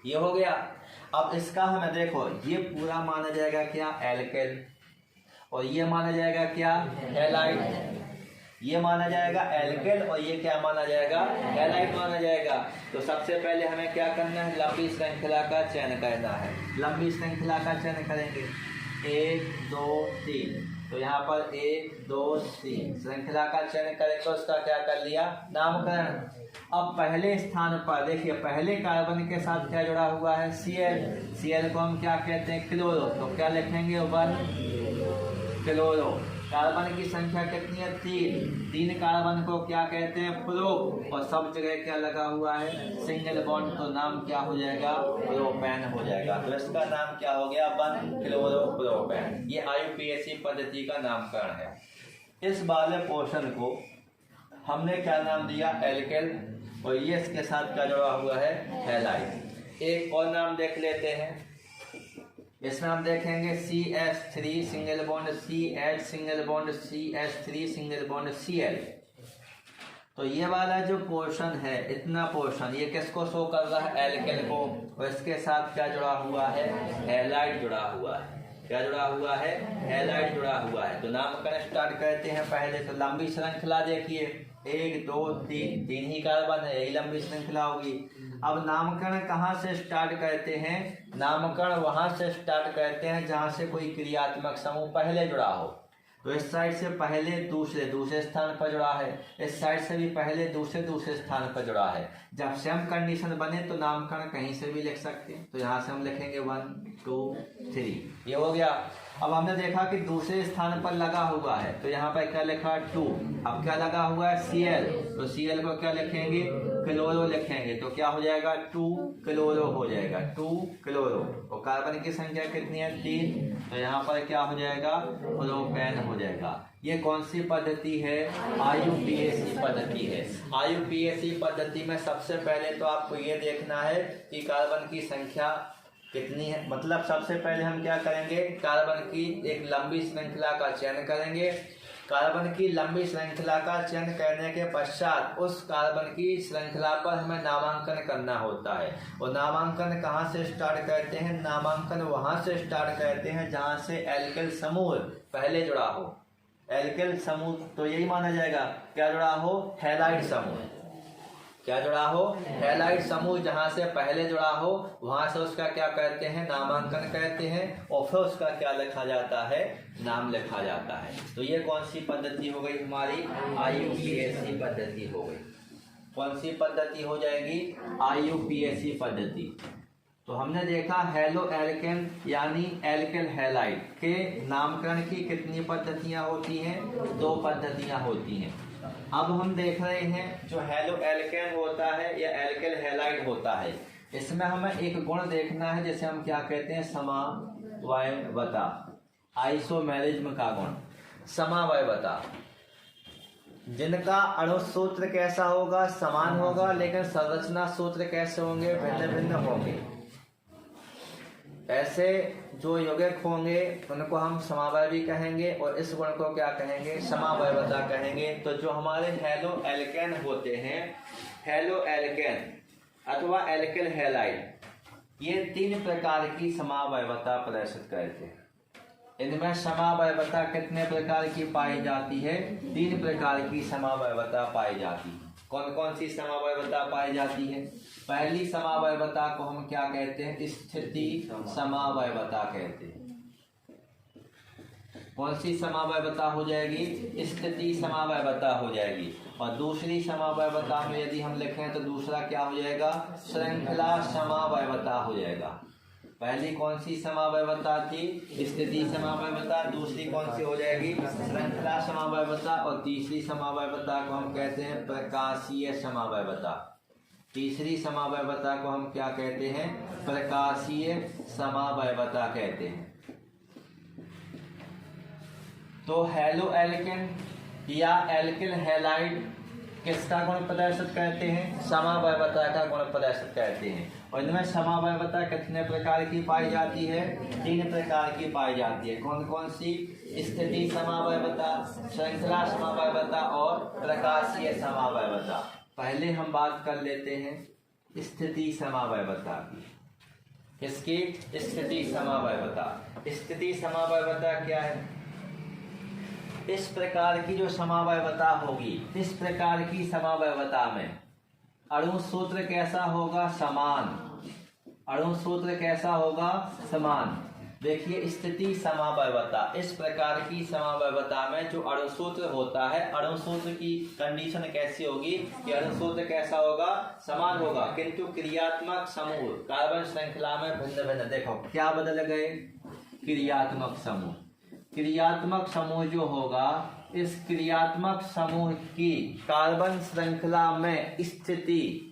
ये हो गया। अब इसका हमें देखो ये पूरा माना जाएगा क्या एल्किल, और ये माना जाएगा क्या हैलाइड। ये माना जाएगा एल्किल और ये क्या माना जाएगा हैलाइड माना जाएगा। तो सबसे पहले हमें क्या करना है लंबी श्रृंखला का चयन करना है। लंबी श्रृंखला का चयन करेंगे 1 2 3। तो यहाँ पर 1 2 3 श्रृंखला का चयन करेंगे तो उसका क्या कर लिया नामकरण। अब पहले स्थान पर देखिए पहले कार्बन के साथ क्या जुड़ा हुआ है Cl को हम क्या कहते हैं क्लोरो। तो क्या लिखेंगे 1 क्लोरो कार्बन की संख्या कितनी है? 3 कार्बन को क्या कहते हैं? प्रोप। और सब जगह क्या लगा हुआ है? Single bond. तो नाम क्या हो जाएगा? प्रोपेन हो जाएगा। तो इसका नाम क्या हो गया? 1-क्लोरोप्रोपेन। ये IUPAC पद्धति का नामकरण है। इस वाले पोर्शन को हमने क्या नाम दिया? एल्केल। और ये इसके साथ क्या जुड़ा हुआ है? हैलाइड। एक और नाम देख लेते हैं। इसमें हम देखेंगे CH3 single bond CH single bond CH3 single bond Cl। तो ये वाला जो पोर्शन है, इतना पोर्शन, ये किसको शो कर रहा है? एल्केल को। और इसके साथ क्या जुड़ा हुआ है? हैलाइड जुड़ा हुआ है। क्या जुड़ा हुआ है? हैलाइड जुड़ा हुआ है। तो नामकरण स्टार्ट करते हैं। पहले तो लंबी श्रृंखला देखिए, 1 2 3 ही कार्बन है, यही लंबी श्रृंखला होगी। अब नामकरण कहाँ से स्टार्ट करते हैं? नामकरण वहां से स्टार्ट करते हैं जहां से कोई क्रियात्मक समूह पहले जुड़ा हो। तो इस साइड से पहले दूसरे स्थान पर जुड़ा है, इस साइड से भी पहले दूसरे स्थान पर जुड़ा है। जब सेम कंडीशन बने तो नामकरण कहीं से भी लिख सकते हैं। तो यहाँ से हम लिखेंगे 1 2 3, ये हो गया। अब हमने देखा कि दूसरे स्थान पर लगा हुआ है, तो यहाँ पर क्या लिखा? 2। अब क्या लगा हुआ है? Cl। तो Cl को क्या लिखेंगे? क्लोरो लिखेंगे। तो क्या हो जाएगा? 2 क्लोरो हो जाएगा, 2 क्लोरो। और कार्बन की संख्या कितनी है? 3। तो यहाँ पर क्या हो जाएगा? प्रोपेन हो जाएगा। ये कौन सी पद्धति है? IUPAC पद्धति है। IUPAC पद्धति में सबसे पहले तो आपको ये देखना है कि कार्बन की संख्या कितनी है। मतलब सबसे पहले हम क्या करेंगे? कार्बन की एक लंबी श्रृंखला का चयन करेंगे। कार्बन की लंबी श्रृंखला का चयन करने के पश्चात उस कार्बन की श्रृंखला पर हमें नामांकन करना होता है। और नामांकन कहाँ से स्टार्ट करते हैं? नामांकन वहां से स्टार्ट करते हैं जहां से एल्केल समूह पहले जुड़ा हो। एल्केल समूह तो यही माना जाएगा, क्या जुड़ा हो? हैलाइड समूह। क्या जुड़ा हो? हैलाइड समूह जहां से पहले जुड़ा हो, वहां से उसका क्या करते हैं? नामांकन करते हैं। और फिर उसका क्या लिखा जाता है? नाम लिखा जाता है। तो ये कौन सी पद्धति हो गई? हमारी IUPAC पद्धति हो गई। कौन सी पद्धति हो जाएगी? IUPAC पद्धति। तो हमने देखा हेलो एल्केन यानी एल्केल हैलाइड के नामकरण की कितनी पद्धतियां होती हैं? 2 पद्धतियां होती हैं। अब हम देख रहे हैं जो हेलो एल्केन होता है या एल्केल हैलाइड होता है, इसमें हमें एक गुण देखना है जिसे हम क्या कहते हैं? समावयवता, आइसोमेरिज्म का गुण। समावयवता, जिनका अणु सूत्र कैसा होगा? समान होगा, लेकिन संरचना सूत्र कैसे होंगे? भिन्न भिन्न होंगे। ऐसे जो यौगिक होंगे उनको हम समावयवी कहेंगे और इस गुण को क्या कहेंगे? समावयवता कहेंगे। तो जो हमारे हेलो एल्केन होते हैं, हेलो एल्केन अथवा एल्केल हैलाइड, ये 3 प्रकार की समावयवता प्रदर्शित करते हैं। इनमें समावयवता कितने प्रकार की पाई जाती है? 3 प्रकार की समावयवता पाई जाती है। कौन कौन सी समावयवता पाई जाती है? पहली समावयवता को हम क्या कहते हैं? स्थिति समावयवता कहते हैं। कौन सी समावयवता हो जाएगी? स्थिति समावयवता हो जाएगी। और दूसरी समावयवता में यदि हम लिखें तो दूसरा क्या हो जाएगा? श्रृंखला समावयवता हो जाएगा। पहली कौन सी समावयवता थी? स्थिति समावयवता। दूसरी कौन सी हो जाएगी? श्रृंखला समावयवता। और तीसरी समावयवता को हम कहते हैं प्रकाशीय समावयवता। तीसरी समावयवता को हम क्या कहते हैं? प्रकाशीय समावयवता कहते हैं। तो हेलो एल्केन या एल्केल हैलाइड किसका गुण प्रदर्शित करते हैं? समावयवता का गुण प्रदर्शित करते हैं। और इनमें समावयवता कितने प्रकार की पाई जाती है? 3 प्रकार की पाई जाती है। कौन कौन सी? स्थिति समावयवता, श्रृंखला समावयवता और प्रकाशीय समावयवता। पहले हम बात कर लेते हैं स्थिति समावयवता की। किसकी? स्थिति समावयवता। स्थिति समावयवता क्या है? इस प्रकार की जो समावयवता होगी, इस प्रकार की समावयवता में अणु सूत्र कैसा होगा? समान। अणु सूत्र कैसा होगा? समान। देखिए स्थिति समावयवता, इस प्रकार की समावयवता में जो अणु सूत्र होता है, अणु सूत्र की कंडीशन कैसी होगी कि अणु सूत्र कैसा होगा? समान होगा, किंतु क्रियात्मक समूह कार्बन श्रृंखला में भिन्न भिन्न। देखो क्या बदल गए? क्रियात्मक समूह। क्रियात्मक समूह जो होगा, इस क्रियात्मक समूह की कार्बन श्रृंखला में स्थिति,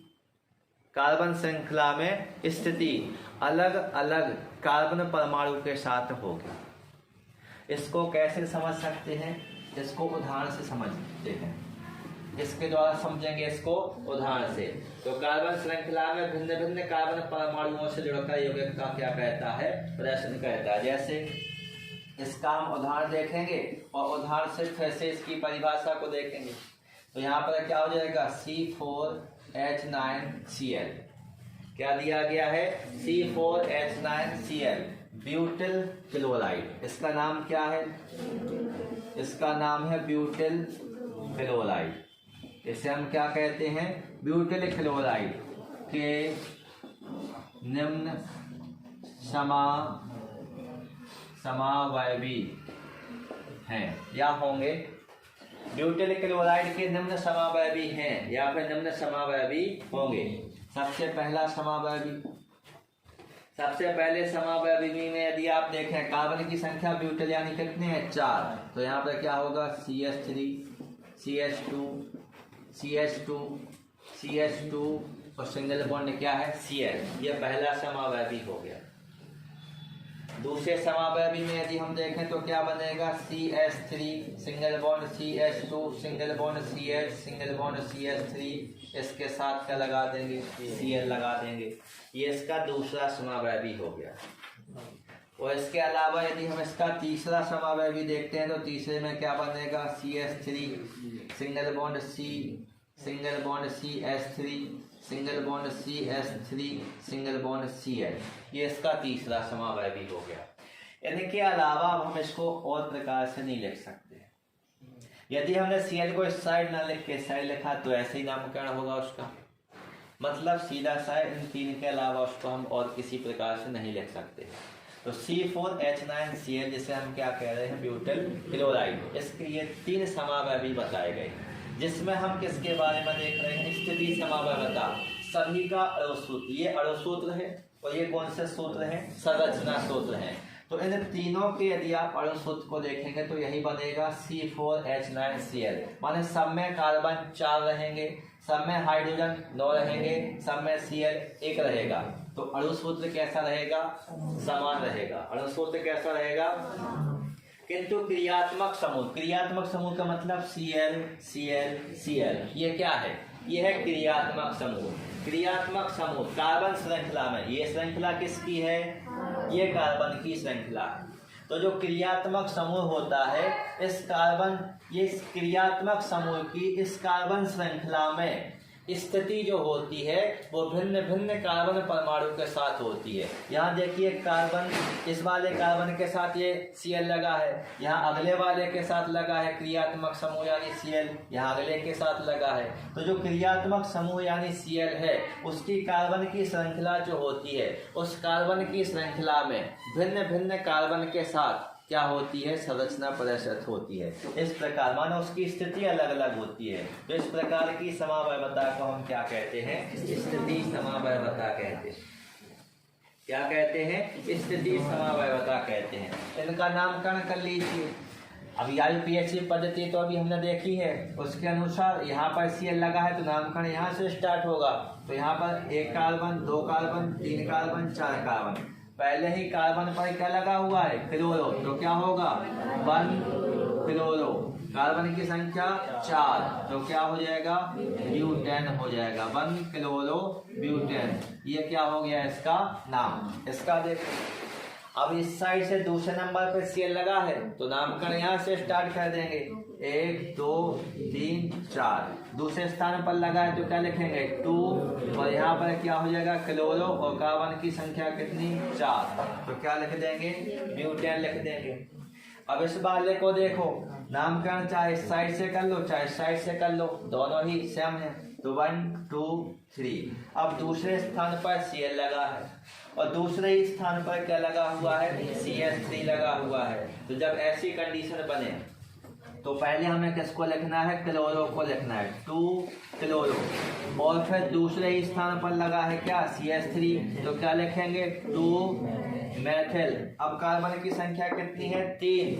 कार्बन श्रृंखला में स्थिति अलग अलग कार्बन परमाणु के साथ होगी। इसको कैसे समझ सकते हैं? इसको उदाहरण से समझते हैं, इसके द्वारा समझेंगे इसको उदाहरण से। तो कार्बन श्रृंखला में भिन्न भिन्न कार्बन परमाणुओं से जुड़कर यौगिक का क्या कहता है? प्रश्न कहता है। जैसे इसका हम उदाहरण देखेंगे और उदाहरण से फिर से इसकी परिभाषा को देखेंगे। तो यहाँ पर क्या हो जाएगा? C4H9Cl। क्या दिया गया है? C4H9Cl, butyl chloride. इसका नाम क्या है? इसका नाम है ब्यूटिल क्लोराइड। इसे हम क्या कहते हैं? ब्यूटिल क्लोराइड के निम्न समावयवी हैं या होंगे। ब्यूटिल क्लोराइड के निम्न समावयवी हैं या फिर निम्न समावयवी होंगे। सबसे पहला समावयवी, सबसे पहले समावयवी में यदि आप देखें कार्बन की संख्या ब्यूटिल यानी कितने हैं? 4। तो यहाँ पर क्या होगा? CH3, CH2, CH2, CH2 और सिंगल बॉन्ड क्या है? Cl। यह पहला समावयवी हो गया। दूसरे समावयवी में यदि हम देखें तो क्या बनेगा? CH3 single bond CH2 single bond CH single bond CH3, इसके साथ क्या लगा देंगे? Cl लगा देंगे। ये इसका दूसरा समावयवी हो गया। और इसके अलावा यदि हम इसका तीसरा समावयवी देखते हैं तो तीसरे में क्या बनेगा? CH3 single bond C single bond CH3 single bond CH3 single bond Cl। ये इसका तीसरा समावयवी हो गया। इनके अलावा हम इसको और प्रकार से नहीं लिख सकते। यदि हमने Cl को इस साइड ना लिख के इस साइड लिखा तो ऐसे ही नामकरण होगा उसका, मतलब सीधा सा इन तीन के अलावा उसको हम और किसी प्रकार से नहीं लिख सकते। तो C4H9Cl जिसे हम क्या कह रहे हैं? Butyl chloride. इसके ये 3 समावयवी बताए गए, जिसमें हम किसके बारे में देख रहे हैं? स्थिति समावयवता। सभी का अणुसूत्र, ये अणुसूत्र है और ये कौन से सूत्र हैं? संरचना सूत्र हैं। तो इन तीनों के यदि आप अणुसूत्र को देखेंगे तो यही बनेगा C4H9Cl। माने सब में कार्बन 4 रहेंगे, सब में हाइड्रोजन 9 रहेंगे, सब में Cl 1 रहेगा। तो अणुसूत्र कैसा रहेगा? समान रहेगा। अणुसूत्र कैसा रहेगा? किंतु क्रियात्मक समूह का मतलब Cl Cl Cl, ये क्या है? ये है क्रियात्मक समूह। क्रियात्मक समूह कार्बन श्रृंखला में, ये श्रृंखला किसकी है? ये कार्बन की श्रृंखला है। तो जो क्रियात्मक समूह होता है, ये क्रियात्मक समूह की इस कार्बन श्रृंखला में स्थिति जो होती है वो भिन्न भिन्न कार्बन परमाणु के साथ होती है। यहाँ देखिए कार्बन, इस वाले कार्बन के साथ ये Cl लगा है, यहाँ अगले वाले के साथ लगा है क्रियात्मक समूह यानी Cl, यहाँ अगले के साथ लगा है। तो जो क्रियात्मक समूह यानी Cl है, उसकी कार्बन की श्रृंखला जो होती है, उस कार्बन की श्रृंखला में भिन्न भिन्न कार्बन के साथ क्या होती है? संरचना प्रदर्शित होती है। इस प्रकार मानो उसकी स्थिति अलग अलग होती है। तो इस प्रकार की समावयवता को हम क्या कहते हैं? स्थिति समावयवता कहते हैं। क्या कहते हैं? स्थिति समावयवता कहते हैं। इनका नामकरण कर लीजिए। अभी IUPAC पद्धति तो अभी हमने देखी है, उसके अनुसार यहाँ पर Cl लगा है तो नामकरण यहाँ से स्टार्ट होगा। तो यहाँ पर 1 कार्बन, 2 कार्बन, 3 कार्बन, 4 कार्बन। पहले ही कार्बन पर क्या लगा हुआ है? क्लोरो। तो क्या होगा? 1 क्लोरो। कार्बन की संख्या 4, तो क्या हो जाएगा? ब्यूटेन हो जाएगा। 1 क्लोरो ब्यूटेन, ये क्या हो गया इसका नाम? इसका देखो, अब इस साइड से दूसरे नंबर पे Cl लगा है तो नामकरण यहाँ से स्टार्ट कर देंगे। 1 2 3 4। दूसरे स्थान पर लगा है तो क्या लिखेंगे? 2। और यहाँ पर क्या हो जाएगा? क्लोरो और कार्बन की संख्या कितनी? 4। तो क्या लिख देंगे? ब्यूटेन लिख देंगे। अब इस वाले को देखो, नामकरण चाहे इस साइड से कर लो चाहे इस साइड से कर लो, दोनों ही सेम है। तो 1 2 3। अब दूसरे स्थान पर Cl लगा है और दूसरे ही स्थान पर क्या लगा हुआ है? CH3 लगा हुआ है। तो जब ऐसी कंडीशन बने तो पहले हमें किसको लिखना है? क्लोरो को लिखना है, 2 क्लोरो। और फिर दूसरे ही स्थान पर लगा है क्या? CH3, तो क्या लिखेंगे? 2 मैथिल। अब कार्बन की संख्या कितनी है? 3।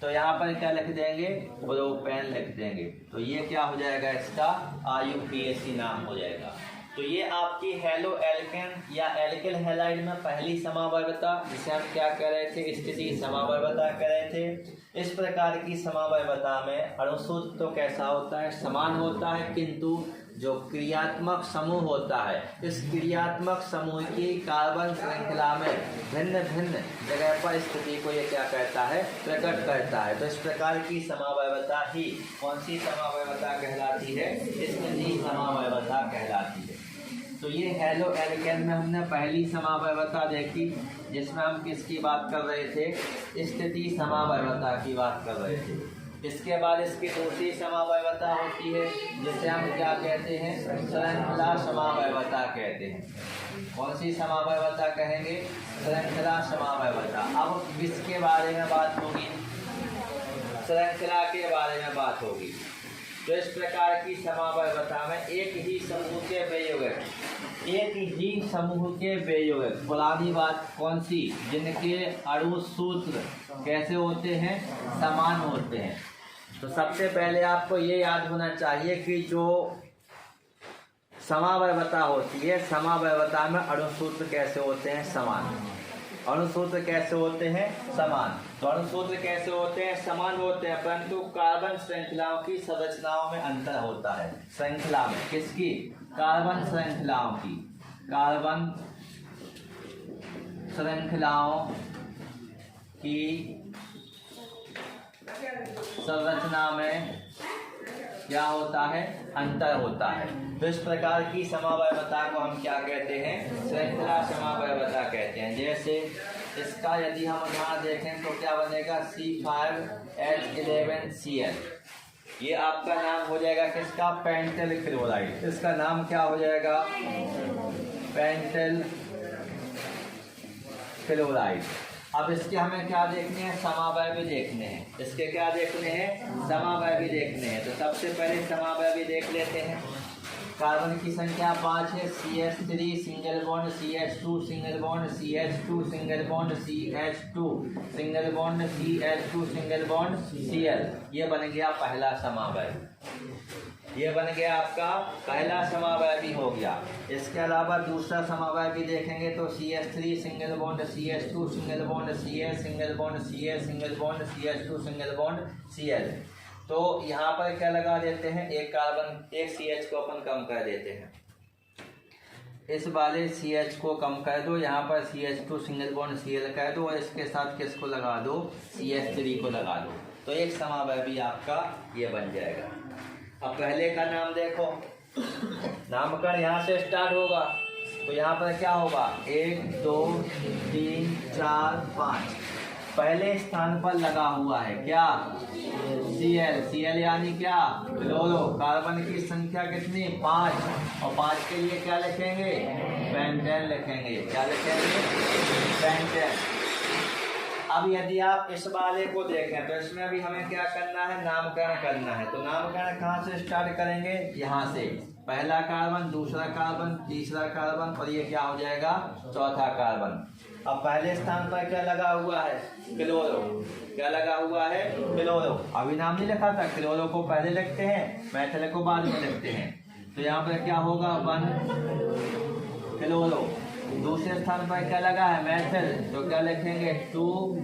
तो यहाँ पर क्या लिख देंगे? प्रोपेन लिख देंगे। तो ये क्या हो जाएगा? इसका IUPAC नाम हो जाएगा। तो ये आपकी हेलो एल्केन या एल्किल हैलाइड में पहली समावयवता, जिसे हम क्या कह रहे थे? स्थिति समावयवता कह रहे थे। इस प्रकार की समावयवता में अणुसूत्र तो कैसा होता है? समान होता है, किंतु जो क्रियात्मक समूह होता है, इस क्रियात्मक समूह की कार्बन श्रृंखला में भिन्न भिन्न जगह पर स्थिति को ये क्या कहता है? प्रकट करता है। तो इस प्रकार की समावयवता ही कौन सी समावयवता कहलाती है? स्थिति समावयवता कहलाती है। तो ये हेलो एल्केन में हमने पहली समावयवता देखी, जिसमें हम किसकी बात कर रहे थे? स्थिति समावयवता की बात कर रहे थे। इसके बाद इसकी दूसरी समावयवता होती है, जिसे हम क्या कहते हैं? श्रृंखला समावयवता कहते हैं। कौन सी समावयवता कहेंगे? श्रृंखला समावयवता। अब किसके बारे में बात होगी? श्रृंखला के बारे में बात होगी। तो इस प्रकार की समावयवता में एक ही समूह के बेयौगिक, पुरानी बात कौन सी? जिनके अणु सूत्र कैसे होते हैं? समान होते हैं। तो सबसे पहले आपको ये याद होना चाहिए कि जो समावयवता होती है, समावयवता में अणुसूत्र कैसे होते हैं? समान। अणुसूत्र कैसे होते हैं? समान। तो अणुसूत्र कैसे होते हैं? समान होते हैं, परंतु कार्बन श्रृंखलाओं की संरचनाओं में अंतर होता है। श्रृंखला में किसकी? कार्बन श्रृंखलाओं की। कार्बन श्रृंखलाओं की संरचना में क्या होता है? अंतर होता है। तो इस प्रकार की समावयवता को हम क्या कहते हैं? श्रृंखला समावयवता कहते हैं। जैसे इसका यदि हम उदाहरण देखें तो क्या बनेगा? C5H11Cl। ये आपका नाम हो जाएगा किसका? Pintail chloride. इसका नाम क्या हो जाएगा? Pintail chloride. अब इसके हमें क्या देखने हैं? समावयवी देखने हैं। इसके क्या देखने हैं? समावयवी देखने हैं। तो सबसे पहले समावयवी देख लेते हैं। कार्बन की संख्या 5 है। CH3 single bond CH2 single bond CH2 single bond CH2 single bond CH2 single bond Cl। ये बन गया पहला समावयवी। ये बन गया आपका पहला समावयवी हो गया। इसके अलावा दूसरा समावयवी देखेंगे तो CH3 single bond CH2 single bond CH single bond CH single bond CH2 single bond Cl। तो यहाँ पर क्या लगा देते हैं? एक कार्बन, एक CH को अपन कम कर देते हैं। इस वाले CH को कम कर दो, यहाँ पर CH2 सिंगल बॉन्ड Cl कर दो, और इसके साथ किसको लगा दो? CH3 को लगा दो। तो एक समावयवी आपका ये बन जाएगा। अब पहले का नाम देखो, नामकरण यहाँ से स्टार्ट होगा। तो यहाँ पर क्या होगा? 1 2 3 4 5। पहले स्थान पर लगा हुआ है क्या? Cl यानी क्या? क्लोरो। कार्बन की संख्या कितनी? 5। और 5 के लिए क्या लिखेंगे? पेंटेन लिखेंगे। क्या लिखेंगे? पेंटेन। अब यदि आप इस वाले को देखें तो इसमें भी हमें क्या करना है? नामकरण करना है। तो नामकरण कहाँ से स्टार्ट करेंगे? यहाँ से। पहला कार्बन, दूसरा कार्बन, तीसरा कार्बन, और ये क्या हो जाएगा? चौथा कार्बन। अब पहले स्थान पर क्या लगा हुआ है? क्लोरो। क्या लगा हुआ है? क्लोरो। अभी नाम नहीं लिखा था, क्लोरो को पहले लिखते हैं, मैथिल को बाद में लिखते हैं। तो यहाँ पर क्या होगा? 1 क्लोरो। दूसरे स्थान पर क्या लगा है? मैथिल। तो क्या लिखेंगे? 2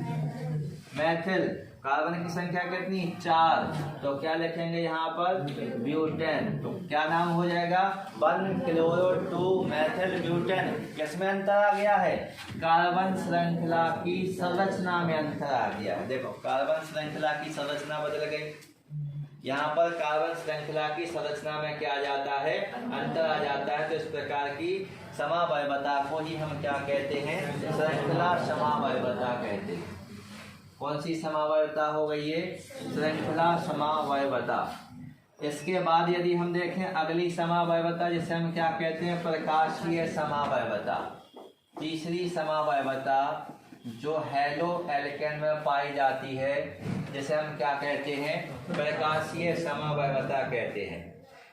मैथिल। कार्बन की संख्या कितनी? 4। तो क्या लिखेंगे यहाँ पर? ब्यूटेन। तो क्या नाम हो जाएगा? 1 क्लोरो 2 मैथिल ब्यूटेन। किसमें अंतर आ गया है? कार्बन श्रृंखला की संरचना में अंतर आ गया है। देखो, कार्बन श्रृंखला की संरचना बदल गई। यहाँ पर कार्बन श्रृंखला की संरचना में क्या आ जाता है? अंतर आ जाता है। तो इस प्रकार की समावयवता को ही हम क्या कहते हैं? श्रृंखला समावयवता कहते हैं। कौन सी समावयवता हो गई है? श्रृंखला समावयवता। इसके बाद यदि हम देखें अगली समावयवता, जिसे हम क्या कहते हैं? प्रकाशीय समावयवता। तीसरी समावयवता जो हेलो एल्केन में पाई जाती है, जिसे हम क्या कहते हैं? प्रकाशीय समावयवता कहते हैं।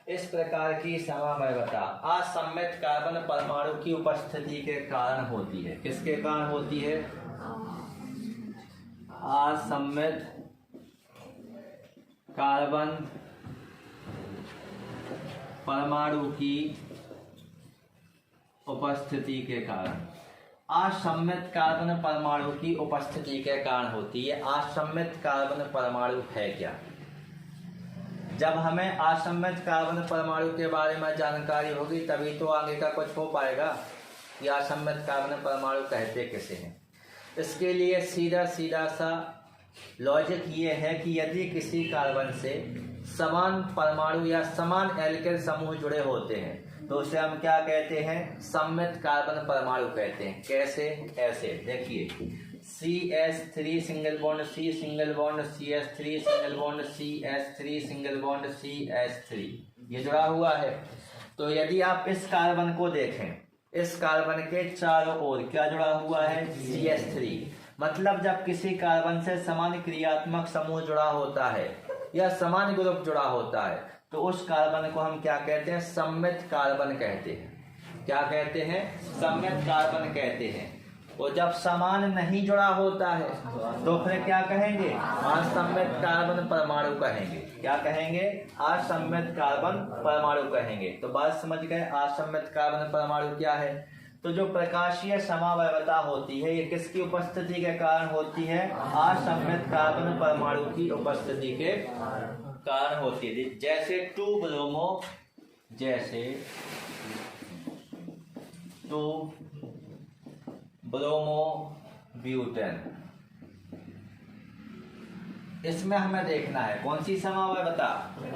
इस प्रकार की समवायवता असममित कार्बन परमाणु की उपस्थिति के कारण होती है। किसके कारण होती है? असममित कार्बन परमाणु की उपस्थिति के कारण। असममित कार्बन परमाणु की उपस्थिति के कारण होती है। असममित कार्बन परमाणु है क्या? जब हमें असममित कार्बन परमाणु के बारे में जानकारी होगी तभी तो आगे का कुछ हो पाएगा कि असममित कार्बन परमाणु कहते किसे हैं। इसके लिए सीधा सीधा सा लॉजिक ये है कि यदि किसी कार्बन से समान परमाणु या समान एल्केन समूह जुड़े होते हैं तो उसे हम क्या कहते हैं? सममित कार्बन परमाणु कहते हैं। कैसे? ऐसे देखिए, CH3 single bond C single bond CH3 single bond CH3 single bond CH3 ये जुड़ा हुआ है। तो यदि आप इस कार्बन को देखें, इस कार्बन के चारों ओर क्या जुड़ा हुआ है? CH3। मतलब जब किसी कार्बन से समान क्रियात्मक समूह जुड़ा होता है या समान ग्रुप जुड़ा होता है तो उस कार्बन को हम क्या कहते हैं? सममित कार्बन कहते हैं। क्या कहते हैं? सममित कार्बन कहते हैं। और जब समान नहीं जुड़ा होता है तो फिर क्या कहेंगे? असममित कार्बन परमाणु कहेंगे। क्या कहेंगे? असममित कार्बन परमाणु कहेंगे। तो बात समझ गए? असममित कार्बन परमाणु क्या है? तो जो प्रकाशीय समवायवता होती है ये किसकी उपस्थिति के कारण होती है? असममित कार्बन परमाणु की उपस्थिति के कारण होती है। जैसे 2 ब्रोमो, जैसे 2 ब्रोमो ब्यूटेन, इसमें हमें देखना है कौन सी समवायवता?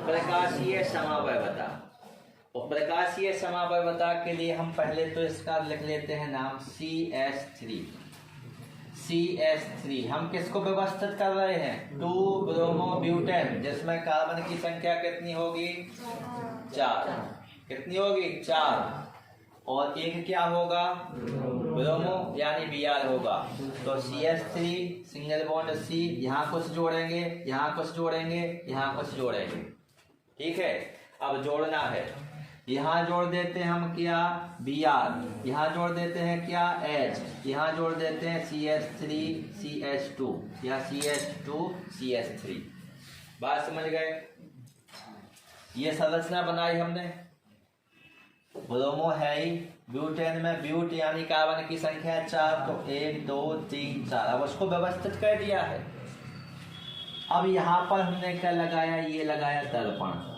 प्रकाशीय समवायवता। और प्रकाशीय समवायवता के लिए हम पहले तो इसका लिख लेते हैं नाम CH3। CH3 हम किसको व्यवस्थित कर रहे हैं? 2 ब्रोमो ब्यूटेन, जिसमें कार्बन की संख्या कितनी होगी? 4। कितनी होगी? 4। और एक क्या होगा? ब्रोमो यानी Br होगा। तो CH3 सिंगल बॉन्ड C, यहाँ कुछ जोड़ेंगे, यहाँ कुछ जोड़ेंगे, यहाँ कुछ जोड़ेंगे। ठीक है, अब जोड़ना है। यहाँ जोड़ देते हैं हम क्या? Br। यहाँ जोड़ देते हैं क्या? H। यहाँ जोड़ देते हैं CH3 CH2 या CH2 CH3। बात समझ गए? ये संरचना बनाई हमने। ब्रोमो है ही, ब्यूटेन में ब्यूट यानी कार्बन की संख्या 4, तो 1 2 3 4। अब उसको व्यवस्थित कर दिया है। अब यहाँ पर हमने क्या लगाया? ये लगाया दर्पण।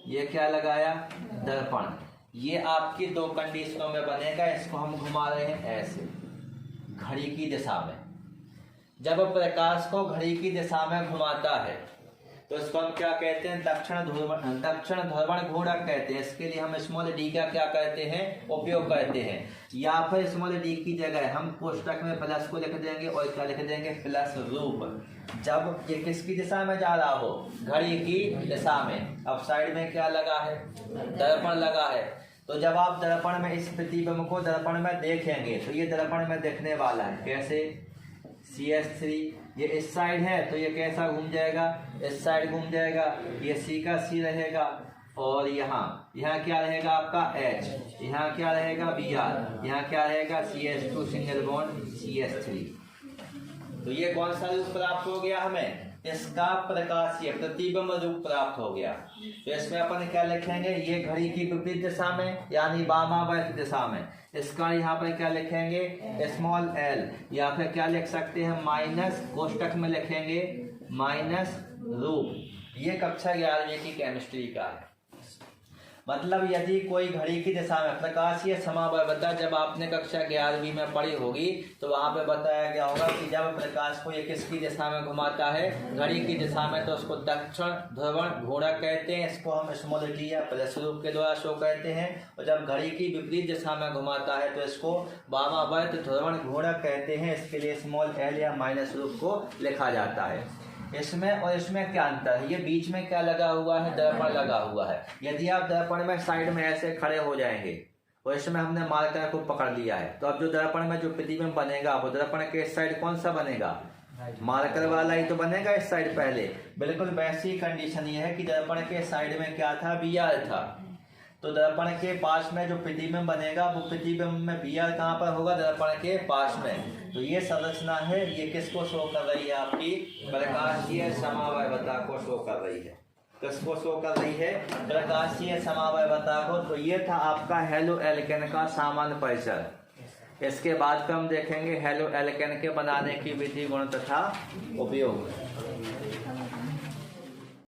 ये क्या लगाया? दर्पण। ये आपकी 2 कंडीशनों में बनेगा। इसको हम घुमा रहे हैं ऐसे घड़ी की दिशा में। जब प्रकाश को घड़ी की दिशा में घुमाता है तो इसको हम क्या कहते हैं? दक्षिण ध्रुवण घूर्णक कहते हैं। इसके लिए हम स्मॉल d का क्या कहते हैं? उपयोग करते हैं। या फिर स्मॉल d की जगह हम कोष्टक में प्लस को लिख देंगे और क्या लिख देंगे? प्लस रूप। जब ये किसकी दिशा में जा रहा हो? घड़ी की दिशा में। अब साइड में क्या लगा है? दर्पण लगा है। तो जब आप दर्पण में इस प्रतिबिंब को दर्पण में देखेंगे तो ये दर्पण में देखने वाला है। कैसे? CH3 ये इस साइड है तो ये कैसा घूम जाएगा? इस साइड घूम जाएगा। ये C का C रहेगा और यहाँ क्या रहेगा आपका? H। यहाँ क्या रहेगा? Br। यहाँ क्या रहेगा? CH2 single bond CH3। तो ये कौन सा रूप प्राप्त हो गया हमें? इसका प्रकाशीय प्रतिबिंब रूप प्राप्त हो गया। तो इसमें अपन क्या लिखेंगे? ये घड़ी की विपरीत दिशा में यानी वामावर्त दिशा में। इसका यहाँ पर क्या लिखेंगे? Small l। या फिर क्या लिख सकते हैं? माइनस, कोष्टक में लिखेंगे माइनस रूप। ये कक्षा 11वीं की केमिस्ट्री का है। मतलब यदि कोई घड़ी की दिशा में प्रकाशीय समवायवता जब आपने कक्षा 11वीं में पढ़ी होगी तो वहां पे बताया गया होगा कि जब प्रकाश को ये किसकी दिशा में घुमाता है? घड़ी की दिशा में, तो उसको दक्षिण ध्रुवण घूर्णक कहते हैं। इसको हम स्मॉल d या प्लस रूप के द्वारा शो कहते हैं। और जब घड़ी की विपरीत दिशा में घुमाता है तो इसको वामावर्त ध्रुवण घूर्णक कहते हैं। इसके लिए स्मॉल l या माइनस रूप को लिखा जाता है। इसमें और इसमें क्या अंतर है? ये बीच में क्या लगा हुआ है? दर्पण लगा हुआ है। यदि आप दर्पण में साइड में ऐसे खड़े हो जाएंगे और इसमें हमने मार्कर को पकड़ लिया है तो अब जो दर्पण में जो प्रतिबिंब बनेगा वो दर्पण के साइड कौन सा बनेगा? मार्कर वाला ही तो बनेगा इस साइड पहले। बिल्कुल वैसी कंडीशन ये है कि दर्पण के साइड में क्या था, बीआर था, तो दर्पण के पास में जो प्रतिबिंब बनेगा वो प्रतिबिंब में बीआर कहाँ पर होगा, दर्पण के पास में। तो ये संरचना है, ये किसको शो कर रही है, आपकी प्रकाशीय समावयवता को शो कर रही है। किसको शो कर रही है, प्रकाशीय समावयवता को। तो ये था आपका हैलो एल्केन का सामान्य परिचय। इसके बाद हम देखेंगे हैलो एल्केन के बनाने की विधि, गुण तथा उपयोग।